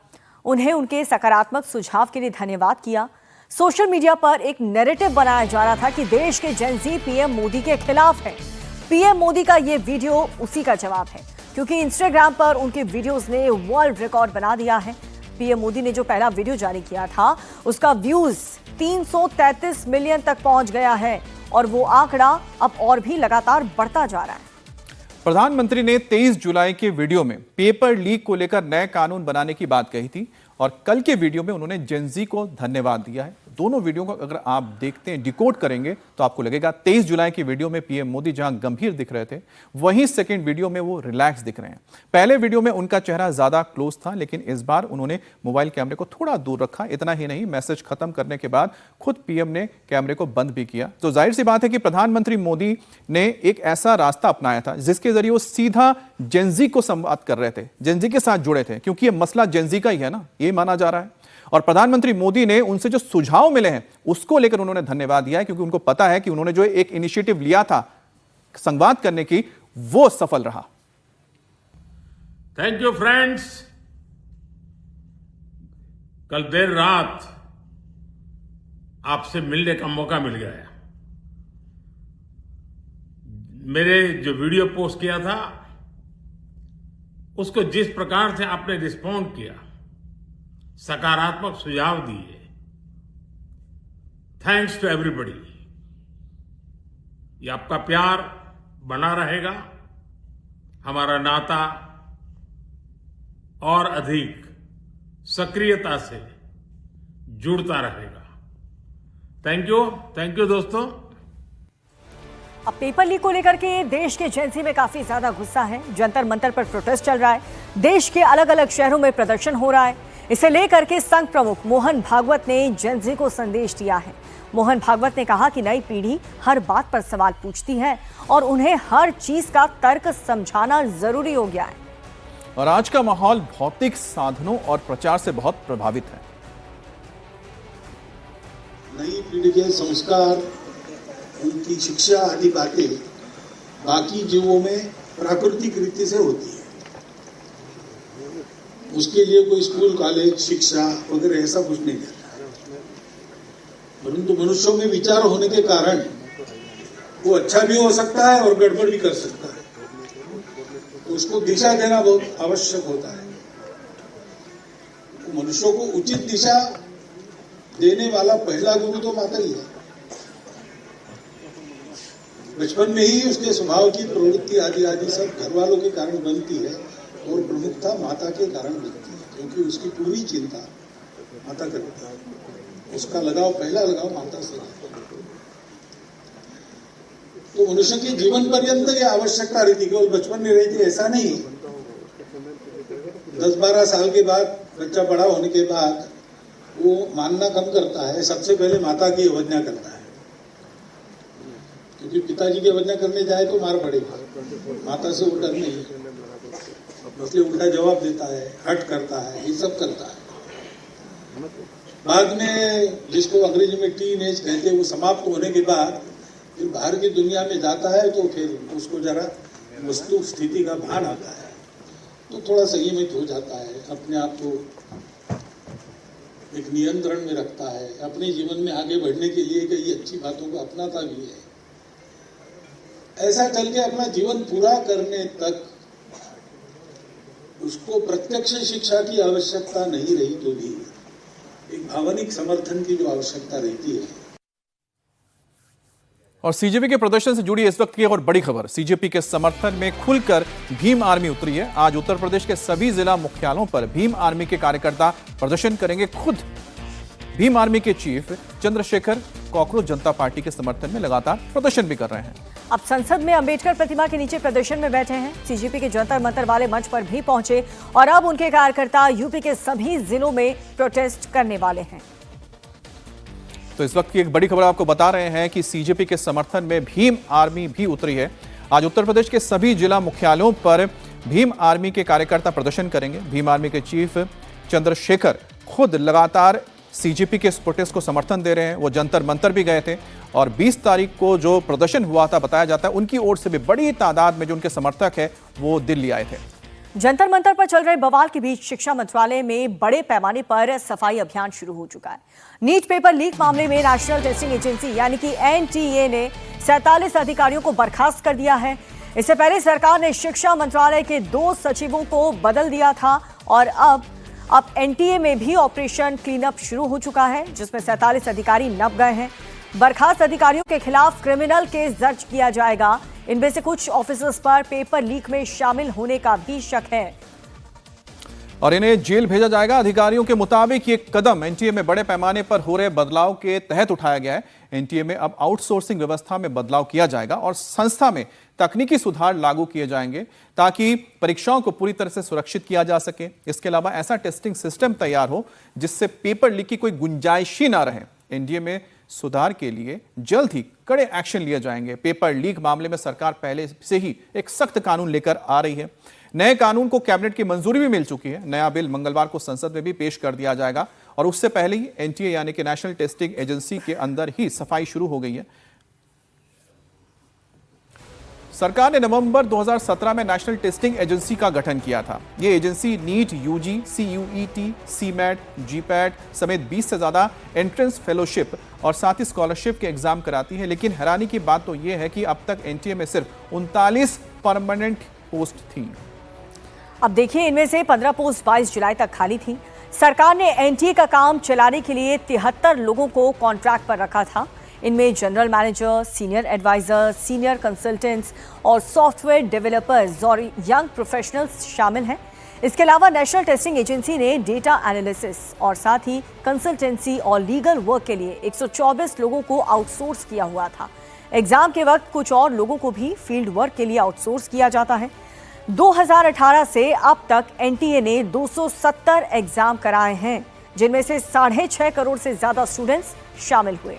उन्हें उनके सकारात्मक सुझाव के लिए धन्यवाद किया। सोशल मीडिया पर एक नैरेटिव बनाया जा रहा था कि देश के जेनजी पीएम मोदी के खिलाफ है। पीएम मोदी का ये वीडियो उसी का जवाब है, क्योंकि इंस्टाग्राम पर उनके वीडियोस ने वर्ल्ड रिकॉर्ड बना दिया है। पीएम मोदी ने जो पहला वीडियो जारी किया था उसका व्यूज 333 मिलियन तक पहुंच गया है और वो आंकड़ा अब और भी लगातार बढ़ता जा रहा है। प्रधानमंत्री ने 23 जुलाई के वीडियो में पेपर लीक को लेकर नए कानून बनाने की बात कही थी और कल के वीडियो में उन्होंने जेनजी को धन्यवाद दिया है। दोनों वीडियो को अगर आप देखते हैं, डिकोड करेंगे तो आपको लगेगा 23 जुलाई की वीडियो में पीएम मोदी जहां गंभीर दिख रहे थे, वहीं सेकंड वीडियो में वो रिलैक्स दिख रहे हैं। पहले वीडियो में उनका चेहरा ज्यादा क्लोज था, लेकिन इस बार उन्होंने मोबाइल कैमरे को थोड़ा दूर रखा। इतना ही नहीं, मैसेज खत्म करने के बाद खुद पीएम ने कैमरे को बंद भी किया। तो जाहिर सी बात है कि प्रधानमंत्री मोदी ने एक ऐसा रास्ता अपनाया था जिसके जरिए वो सीधा जेनजी को संवाद कर रहे थे, जेनजी के साथ जुड़े थे, क्योंकि ये मसला जेनजी का ही है ना, ये माना जा रहा है। और प्रधानमंत्री मोदी ने उनसे जो सुझाव मिले हैं उसको लेकर उन्होंने धन्यवाद दिया है, क्योंकि उनको पता है कि उन्होंने जो एक इनिशिएटिव लिया था संवाद करने की, वो सफल रहा। Thank you friends. कल देर रात आपसे मिलने का मौका मिल गया। मेरे जो वीडियो पोस्ट किया था उसको जिस प्रकार से आपने रिस्पॉन्ड किया, सकारात्मक सुझाव दिए, थैंक्स टू एवरीबॉडी। ये आपका प्यार बना रहेगा, हमारा नाता और अधिक सक्रियता से जुड़ता रहेगा। थैंक यू दोस्तों। अब पेपर लीक को लेकर के देश के जेंजी में काफी ज्यादा गुस्सा है। जंतर मंतर पर प्रोटेस्ट चल रहा है, देश के अलग अलग शहरों में प्रदर्शन हो रहा है। इसे लेकर के संघ प्रमुख मोहन भागवत ने जेंजी को संदेश दिया है। मोहन भागवत ने कहा कि नई पीढ़ी हर बात पर सवाल पूछती है और उन्हें हर चीज का तर्क समझाना जरूरी हो गया है। और आज का माहौल भौतिक साधनों और प्रचार से बहुत प्रभावित है। नई पीढ़ी के संस्कार, उनकी शिक्षा आदि बातें बाकी जीवों में प्राकृतिक रीति से होती है। उसके लिए कोई स्कूल, कॉलेज, शिक्षा वगैरह ऐसा कुछ नहीं रहता है। परंतु मनुष्यों में विचार होने के कारण वो अच्छा भी हो सकता है और गड़बड़ भी कर सकता है। तो उसको दिशा देना बहुत आवश्यक होता है। तो मनुष्यों को उचित दिशा देने वाला पहला गुरु तो माता ही है। बचपन में ही उसके स्वभाव की प्रवृत्ति आदि आदि सब घर वालों के कारण बनती है और प्रमुखता माता के कारण बनती है, क्योंकि उसकी पूरी चिंता माता करती है। उसका लगाव, पहला लगाव माता से है। तो मनुष्य के जीवन पर्यंत ये आवश्यकता रहती, केवल बचपन में रहती ऐसा नहीं। 10-12 साल के बाद बच्चा बड़ा होने के बाद वो मानना कम करता है, सबसे पहले माता की अवज्ञा करता है। क्योंकि पिताजी की अवज्ञा करने जाए तो मार पड़ेगा, माता से वो डर नहीं है, इसलिए उल्टा जवाब देता है, हट करता है, ये सब करता है। बाद में जिसको अंग्रेजी में टीन एज कहते हैं, वो समाप्त होने के बाद फिर बाहर की दुनिया में जाता है तो फिर उसको जरा वस्तु स्थिति का भान आता है, तो थोड़ा संयमित हो जाता है, अपने आप को एक नियंत्रण में रखता है, अपने जीवन में आगे बढ़ने के लिए कई अच्छी बातों को अपनाता भी है। ऐसा चल के अपना जीवन पूरा करने तक उसको प्रत्यक्ष शिक्षा की आवश्यकता नहीं रही तो भी एक भावनिक समर्थन की जो आवश्यकता रहती है। और सीजेपी के प्रदर्शन से जुड़ी इस वक्त की और बड़ी खबर, सीजेपी के समर्थन में खुलकर भीम आर्मी उतरी है। आज उत्तर प्रदेश के सभी जिला मुख्यालयों पर भीम आर्मी के कार्यकर्ता प्रदर्शन करेंगे। खुद भीम आर्मी के चीफ चंद्रशेखर कॉकरोच जनता पार्टी के समर्थन में लगातार प्रदर्शन भी कर रहे हैं। अब संसद में अंबेडकर प्रतिमा के नीचे प्रदर्शन में बैठे हैं। सीजेपी के जंतर मंतर वाले मंच पर भी पहुंचे और अब उनके कार्यकर्ता यूपी के सभी जिलों में प्रोटेस्ट करने वाले हैं। तो इस वक्त की एक बड़ी खबर आपको बता रहे हैं कि सीजेपी के समर्थन में भीम आर्मी भी उतरी है। आज उत्तर प्रदेश के सभी जिला मुख्यालयों पर भीम आर्मी के कार्यकर्ता प्रदर्शन करेंगे। भीम आर्मी के चीफ चंद्रशेखर खुद लगातार सीजेपी के इस प्रोटेस्ट को समर्थन दे रहे हैं। वो जंतर मंतर भी गए थे और 20 तारीख को जो प्रदर्शन हुआ था, बताया जाता है उनकी ओर से भी बड़ी तादाद में जो उनके समर्थक है वो दिल्ली आए थे। जंतर मंतर पर चल रहे बवाल के बीच शिक्षा मंत्रालय में बड़े पैमाने पर सफाई अभियान शुरू हो चुका है। नीट पेपर लीक मामले में नेशनल टेस्टिंग एजेंसी यानी कि एनटीए ने 47 अधिकारियों को बर्खास्त कर दिया है। इससे पहले सरकार ने शिक्षा मंत्रालय के 2 सचिवों को बदल दिया था और अब एनटीए में भी ऑपरेशन क्लीनअप शुरू हो चुका है, जिसमें 47 अधिकारी नप गए हैं। बर्खास्त अधिकारियों के खिलाफ क्रिमिनल केस दर्ज किया जाएगा। इनमें से कुछ ऑफिसर्स पर पेपर लीक में शामिल होने का भी शक है और इन्हें जेल भेजा जाएगा। अधिकारियों के मुताबिक ये कदम एनटीए में बड़े पैमाने पर हो रहे बदलाव के तहत उठाया गया है। एनटीए में अब आउटसोर्सिंग व्यवस्था में बदलाव किया जाएगा और संस्था में तकनीकी सुधार लागू किए जाएंगे ताकि परीक्षाओं को पूरी तरह से सुरक्षित किया जा सके। इसके अलावा ऐसा टेस्टिंग सिस्टम तैयार हो जिससे पेपर लीक की कोई गुंजाइश ही ना रहे। एनडीए में सुधार के लिए जल्द ही कड़े एक्शन लिए जाएंगे। पेपर लीक मामले में सरकार पहले से ही एक सख्त कानून लेकर आ रही है। नए कानून को कैबिनेट की मंजूरी भी मिल चुकी है। नया बिल मंगलवार को संसद में भी पेश कर दिया जाएगा और उससे पहले ही एनटीए यानी कि नेशनल टेस्टिंग एजेंसी के अंदर ही सफाई शुरू हो गई है। सरकार ने नवंबर 2017 में नेशनल टेस्टिंग एजेंसी का गठन किया था। यह agency NEET, UG, CUET, CMAT, GPAT समेत 20 से ज्यादा एंट्रेंस फेलोशिप और साथ ही स्कॉलरशिप के एग्जाम कराती है। लेकिन हैरानी की बात तो यह है कि अब तक एनटीए में सिर्फ 39 परमानेंट पोस्ट थी। अब देखिए, इनमें से 15 पोस्ट 22 जुलाई तक खाली थी। सरकार ने एनटीए का काम चलाने के लिए 73 लोगों को कॉन्ट्रैक्ट पर रखा था। इनमें general manager, senior advisor, senior consultants और सॉफ्टवेयर डेवलपर्स और यंग प्रोफेशनल्स शामिल हैं। इसके अलावा नेशनल टेस्टिंग एजेंसी ने डेटा एनालिसिस और साथ ही कंसल्टेंसी और लीगल वर्क के लिए 124 लोगों को आउटसोर्स किया हुआ था। एग्जाम के वक्त कुछ और लोगों को भी फील्ड वर्क के लिए आउटसोर्स किया जाता है। 2018 से अब तक एनटीए ने 270 एग्जाम कराए हैं, जिनमें से 6.5 करोड़ से ज्यादा स्टूडेंट्स शामिल हुए।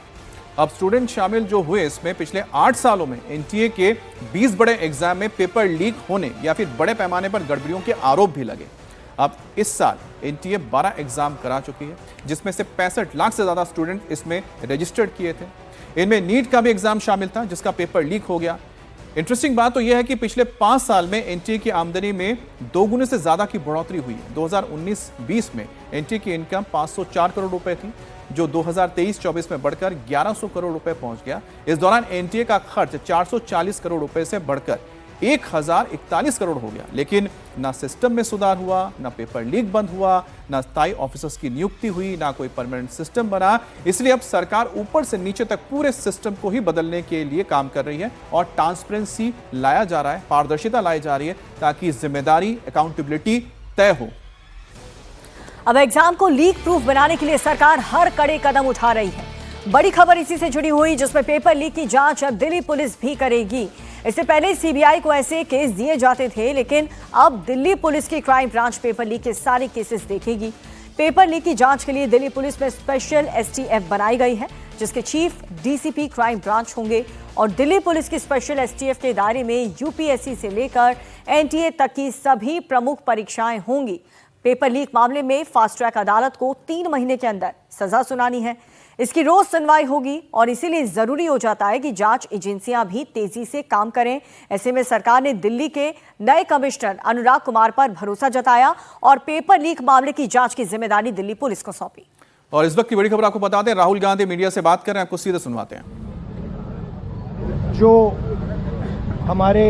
अब स्टूडेंट शामिल जो हुए इसमें पिछले 8 सालों में एनटीए के 20 बड़े एग्जाम में पेपर लीक होने या फिर बड़े पैमाने पर गड़बड़ियों के आरोप भी लगे। अब इस साल एनटीए 12 एग्जाम करा चुकी है, जिसमें से 65 लाख से ज्यादा स्टूडेंट इसमें रजिस्टर्ड किए थे। इनमें नीट का भी एग्जाम शामिल था, जिसका पेपर लीक हो गया। इंटरेस्टिंग बात तो यह है कि पिछले 5 साल में एनटीए की आमदनी में 2 गुने से ज्यादा की बढ़ोतरी हुई है। 2019-20 में एनटीए की इनकम 504 करोड़ रुपए थी, जो 2023-24 में बढ़कर 1100 करोड़ रुपए पहुंच गया। इस दौरान एनटीए का खर्च 440 करोड़ रुपए से बढ़कर 1041 करोड़ हो गया। लेकिन ना सिस्टम में सुधार हुआ, ना पेपर लीक बंद हुआ, ना स्थायी ऑफिसर्स की नियुक्ति हुई, ना कोई परमानेंट सिस्टम बना। इसलिए अब सरकार ऊपर से नीचे तक पूरे सिस्टम को ही बदलने के लिए काम कर रही है और ट्रांसपेरेंसी लाया जा रहा है, पारदर्शिता लाई जा रही है, ताकि जिम्मेदारी, अकाउंटेबिलिटी तय हो। अब एग्जाम को लीक प्रूफ बनाने के लिए सरकार हर कड़े कदम उठा रही है। बड़ी खबर इसी से जुड़ी हुई, जिसमें पेपर लीक की जांच अब दिल्ली पुलिस भी करेगी। इससे पहले सीबीआई को ऐसे केस दिए जाते थे, लेकिन अब दिल्ली पुलिस की क्राइम ब्रांच पेपर लीक के सारे केसेस देखेगी। पेपर लीक की जांच के लिए दिल्ली पुलिस में स्पेशल एसटीएफ बनाई गई है, जिसके चीफ डीसीपी क्राइम ब्रांच होंगे और दिल्ली पुलिस की स्पेशल एसटीएफ के दायरे में यूपीएससी से लेकर एनटीए तक की सभी प्रमुख परीक्षाएं होंगी। पेपर लीक मामले में फास्ट ट्रैक अदालत को 3 महीने के अंदर सजा सुनानी है। इसकी रोज सुनवाई होगी और इसीलिए जरूरी हो जाता है कि जांच एजेंसियां भी तेजी से काम करें। ऐसे में सरकार ने दिल्ली के नए कमिश्नर अनुराग कुमार पर भरोसा जताया और पेपर लीक मामले की जांच की जिम्मेदारी दिल्ली पुलिस को सौंपी। और इस वक्त की बड़ी खबर आपको बता दें, राहुल गांधी मीडिया से बात कर रहे हैं, आपको सीधे सुनवाते हैं। जो हमारे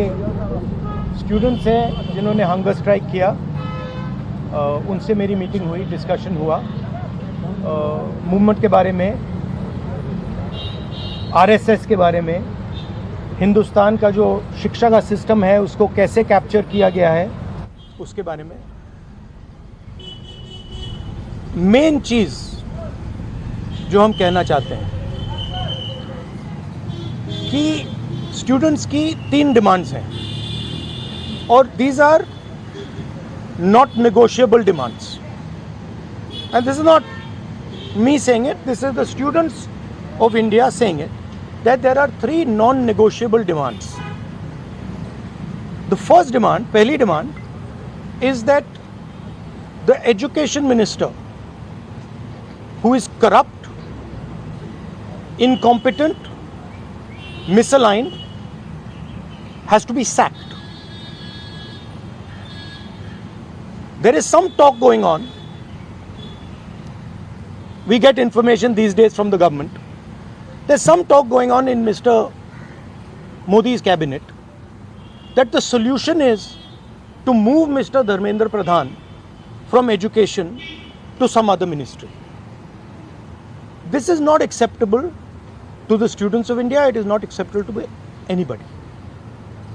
स्टूडेंट्स हैं जिन्होंने हंगर स्ट्राइक किया, उनसे मेरी मीटिंग हुई, डिस्कशन हुआ मूवमेंट के बारे में, आरएसएस के बारे में, हिंदुस्तान का जो शिक्षा का सिस्टम है उसको कैसे कैप्चर किया गया है उसके बारे में। मेन चीज़ जो हम कहना चाहते हैं कि स्टूडेंट्स की 3 डिमांड्स हैं और these are not negotiable demands, and this is not me saying it, this is the students of India saying it, that there are 3 non-negotiable demands. The first demand, pehli demand, is that the education minister, who is corrupt, incompetent, misaligned, has to be sacked. There is some talk going on. We get information these days from the government. There's some talk going on in Mr. Modi's cabinet that the solution is to move Mr. Dharmendra Pradhan from education to some other ministry. This is not acceptable to the students of India. It is not acceptable to anybody.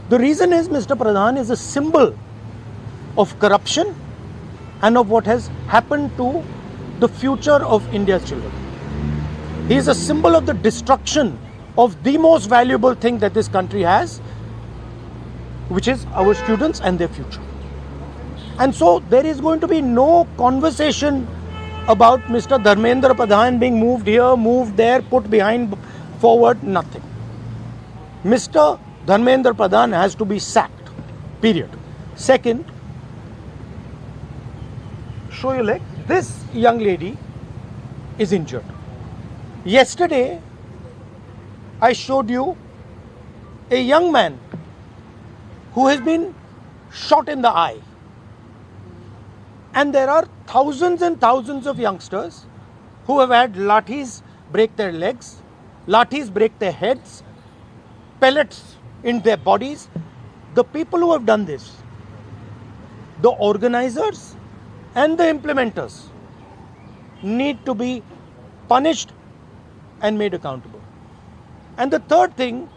The reason is Mr. Pradhan is a symbol of corruption and of what has happened to the future of India's children. He is a symbol of the destruction of the most valuable thing that this country has, which is our students and their future. And so there is going to be no conversation about Mr. Dharmendra Pradhan being moved here, moved there, put behind, forward, nothing. Mr. Dharmendra Pradhan has to be sacked, period. Second, show your leg. This young lady is injured. Yesterday, I showed you a young man who has been shot in the eye. And there are thousands and thousands of youngsters who have had lathis break their legs, lathis break their heads, pellets in their bodies. The people who have done this, the organizers and the implementers, need to be punished and made accountable. And the third thing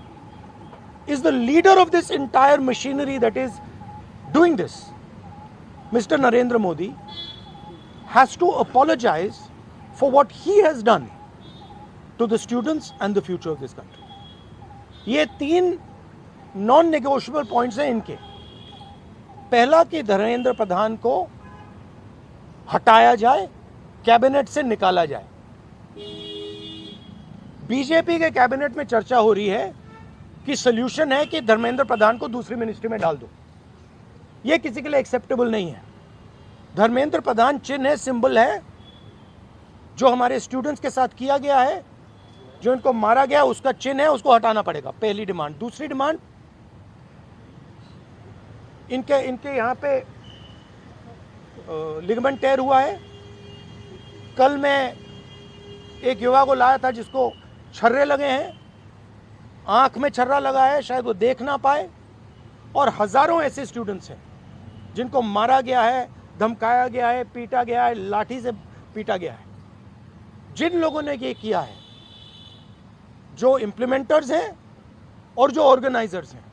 is the leader of this entire machinery that is doing this, Mr. Narendra Modi, has to apologize for what he has done to the students and the future of this country. ये 3 नॉन नेगोशिएबल पॉइंट्स हैं इनके। पहला कि धर्मेंद्र प्रधान को हटाया जाए, कैबिनेट से निकाला जाए। बीजेपी के कैबिनेट में चर्चा हो रही है कि सॉल्यूशन है कि धर्मेंद्र प्रधान को दूसरी मिनिस्ट्री में डाल दो। यह किसी के लिए एक्सेप्टेबल नहीं है। धर्मेंद्र प्रधान चिन्ह है, सिंबल है, जो हमारे स्टूडेंट्स के साथ किया गया है, जो इनको मारा गया उसका चिन्ह है, उसको हटाना पड़ेगा। पहली डिमांड। दूसरी डिमांड, इनके यहां पे लिगामेंट टेयर हुआ है। कल मैं एक युवा को लाया था जिसको छर्रे लगे हैं, आंख में छर्रा लगा है, शायद वो देख ना पाए। और हजारों ऐसे स्टूडेंट्स हैं जिनको मारा गया है, धमकाया गया है, पीटा गया है, लाठी से पीटा गया है। जिन लोगों ने ये किया है, जो इम्प्लीमेंटर्स हैं और जो ऑर्गेनाइजर्स हैं,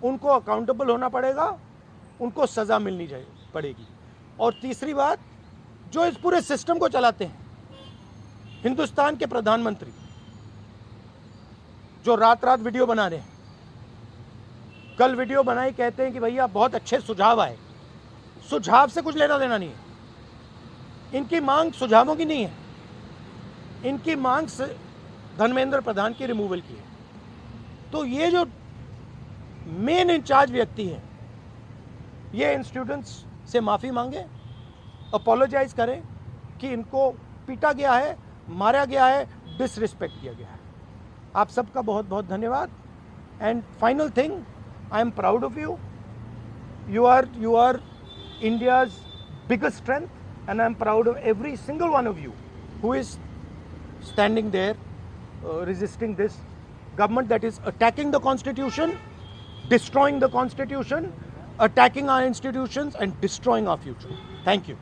उनको अकाउंटेबल होना पड़ेगा, उनको सजा मिलनी पड़ेगी। और तीसरी बात, जो इस पूरे सिस्टम को चलाते हैं, हिंदुस्तान के प्रधानमंत्री, जो रात रात वीडियो बना रहे हैं, कल वीडियो बनाई, कहते हैं कि भैया बहुत अच्छे सुझाव आए। सुझाव से कुछ लेना देना नहीं है। इनकी मांग सुझावों की नहीं है, इनकी मांग धर्मेंद्र प्रधान की रिमूवल की है। तो ये जो मेन इंचार्ज व्यक्ति हैं, ये इन स्टूडेंट्स से माफी मांगे, अपोलोजाइज करें कि इनको पीटा गया है, मारा गया है, डिसरिस्पेक्ट किया गया है। आप सबका बहुत बहुत धन्यवाद। And final thing, I am proud of you. You are India's biggest strength, and I'm proud of every single one of you who is standing there resisting this government that is attacking the Constitution, destroying the Constitution, attacking our institutions and destroying our future. Thank you.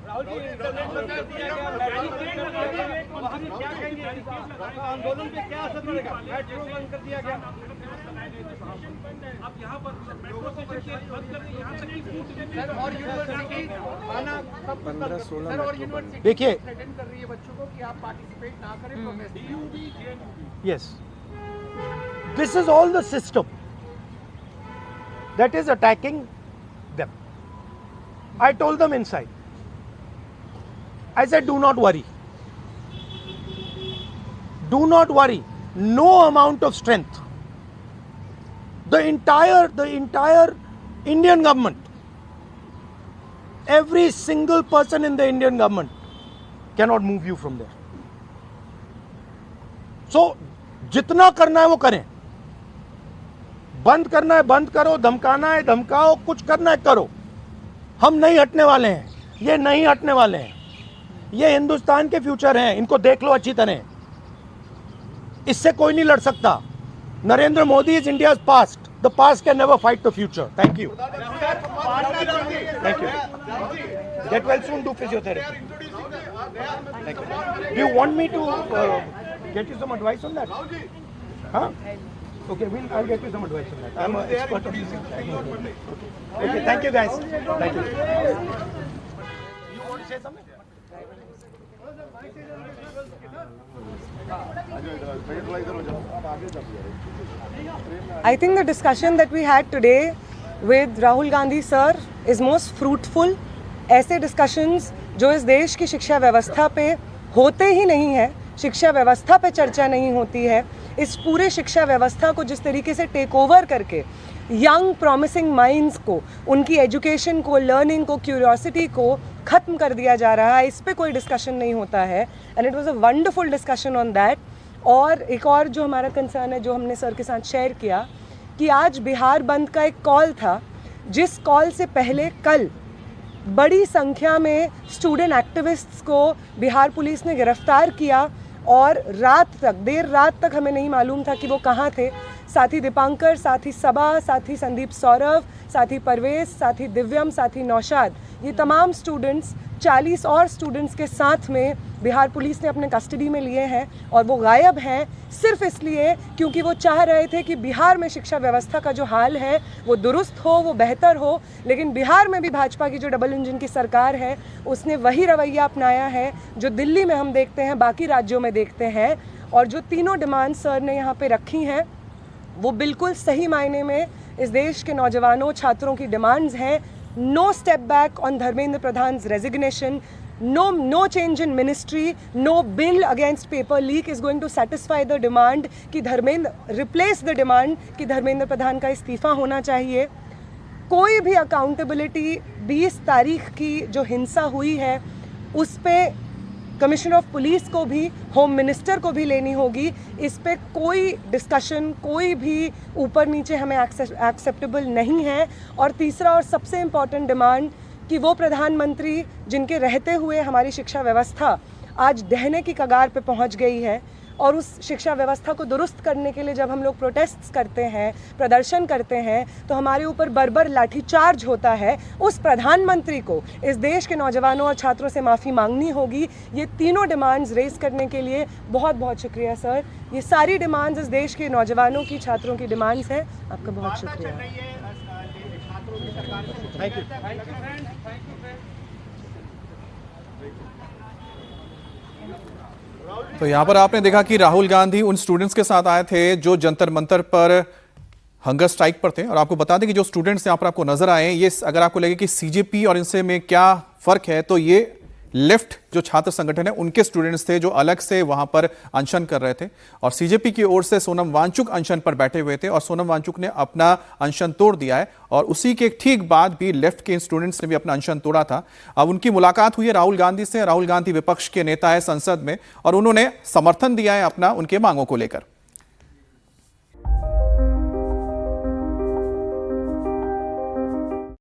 देखिए, yes, this is all the system that is attacking them. I told them inside, I said, do not worry. Do not worry. No amount of strength. The entire Indian government, every single person in the Indian government cannot move you from there. So, जितना करना है वो करें। बंद करना है बंद करो, धमकाना है धमकाओ, कुछ करना है करो। हम नहीं हटने वाले हैं, ये नहीं हटने वाले हैं। ये हिंदुस्तान के फ्यूचर हैं, इनको देख लो अच्छी तरह। इससे कोई नहीं लड़ सकता। Narendra Modi is India's past. The past can never fight the future. Thank you. Thank you. Get well soon. Do physiotherapy. Thank you. Do you want me to get you some advice on that? Huh? Okay, I'll get you some advice on that. I'm an expert on this. Okay, thank you guys. Thank you. You want to say something? I think the discussion that we had today with Rahul Gandhi sir is most fruitful. ऐसे discussions जो इस देश की शिक्षा व्यवस्था पे होते ही नहीं है, शिक्षा व्यवस्था पे चर्चा नहीं होती है, इस पूरे शिक्षा व्यवस्था को जिस तरीके से टेक ओवर करके यंग प्रॉमिसिंग माइंड्स को, उनकी एजुकेशन को, लर्निंग को, क्यूरियोसिटी को ख़त्म कर दिया जा रहा है, इस पे कोई डिस्कशन नहीं होता है. And it was a wonderful discussion on that. और एक और जो हमारा कंसर्न है, जो हमने सर के साथ शेयर किया, कि आज बिहार बंद का एक कॉल था, जिस कॉल से पहले कल बड़ी संख्या में स्टूडेंट एक्टिविस्ट्स को बिहार पुलिस ने गिरफ्तार किया और रात तक, देर रात तक हमें नहीं मालूम था कि वो कहाँ थे. साथी दीपांकर, साथी सबा, साथी संदीप सौरभ, साथी परवेज, साथी दिव्यम, साथी नौशाद, ये तमाम स्टूडेंट्स 40 और स्टूडेंट्स के साथ में बिहार पुलिस ने अपने कस्टडी में लिए हैं. और वो गायब हैं सिर्फ इसलिए क्योंकि वो चाह रहे थे कि बिहार में शिक्षा व्यवस्था का जो हाल है वो दुरुस्त हो, वो बेहतर हो. लेकिन बिहार में भी भाजपा की जो डबल इंजन की सरकार है, उसने वही रवैया अपनाया है जो दिल्ली में हम देखते हैं, बाकी राज्यों में देखते हैं. और जो तीनों डिमांड सर ने यहाँ पे रखी हैं, वो बिल्कुल सही मायने में इस देश के नौजवानों छात्रों की डिमांड्स हैं। No step back on Dharmendra Pradhan resignation, no change in ministry, no bill against paper leak is going to satisfy the demand कि replace the demand कि धर्मेंद्र प्रधान का इस्तीफा होना चाहिए। कोई भी अकाउंटेबिलिटी 20 तारीख की जो हिंसा हुई है उस पे कमिश्नर ऑफ पुलिस को भी, होम मिनिस्टर को भी लेनी होगी। इस पे कोई डिस्कशन, कोई भी ऊपर नीचे हमें एक्सेप्टेबल नहीं है। और तीसरा और सबसे इम्पॉर्टेंट डिमांड कि वो प्रधानमंत्री जिनके रहते हुए हमारी शिक्षा व्यवस्था आज ढहने की कगार पे पहुंच गई है, और उस शिक्षा व्यवस्था को दुरुस्त करने के लिए जब हम लोग प्रोटेस्ट करते हैं, प्रदर्शन करते हैं, तो हमारे ऊपर बर्बर लाठीचार्ज होता है। उस प्रधानमंत्री को इस देश के नौजवानों और छात्रों से माफ़ी मांगनी होगी। ये तीनों डिमांड्स रेज करने के लिए बहुत बहुत शुक्रिया सर। ये सारी डिमांड्स इस देश के नौजवानों की, छात्रों की डिमांड्स हैं। आपका बहुत शुक्रिया। Thank you. तो यहाँ पर आपने देखा कि राहुल गांधी उन स्टूडेंट्स के साथ आए थे जो जंतर मंतर पर हंगर स्ट्राइक पर थे। और आपको बता दें कि जो स्टूडेंट्स यहाँ पर आपको नजर आए, ये अगर आपको लगे कि सीजेपी और इनसे में क्या फर्क है, तो ये लेफ्ट जो छात्र संगठन है उनके स्टूडेंट्स थे जो अलग से वहां पर अनशन कर रहे थे। और सीजेपी की ओर से सोनम वांगचुक अनशन पर बैठे हुए थे और सोनम वांगचुक ने अपना अनशन तोड़ दिया है। और उसी के ठीक बाद भी लेफ्ट के स्टूडेंट्स ने भी अपना अनशन तोड़ा था। अब उनकी मुलाकात हुई है राहुल गांधी से। राहुल गांधी विपक्ष के नेता है संसद में और उन्होंने समर्थन दिया है अपना उनके मांगों को लेकर।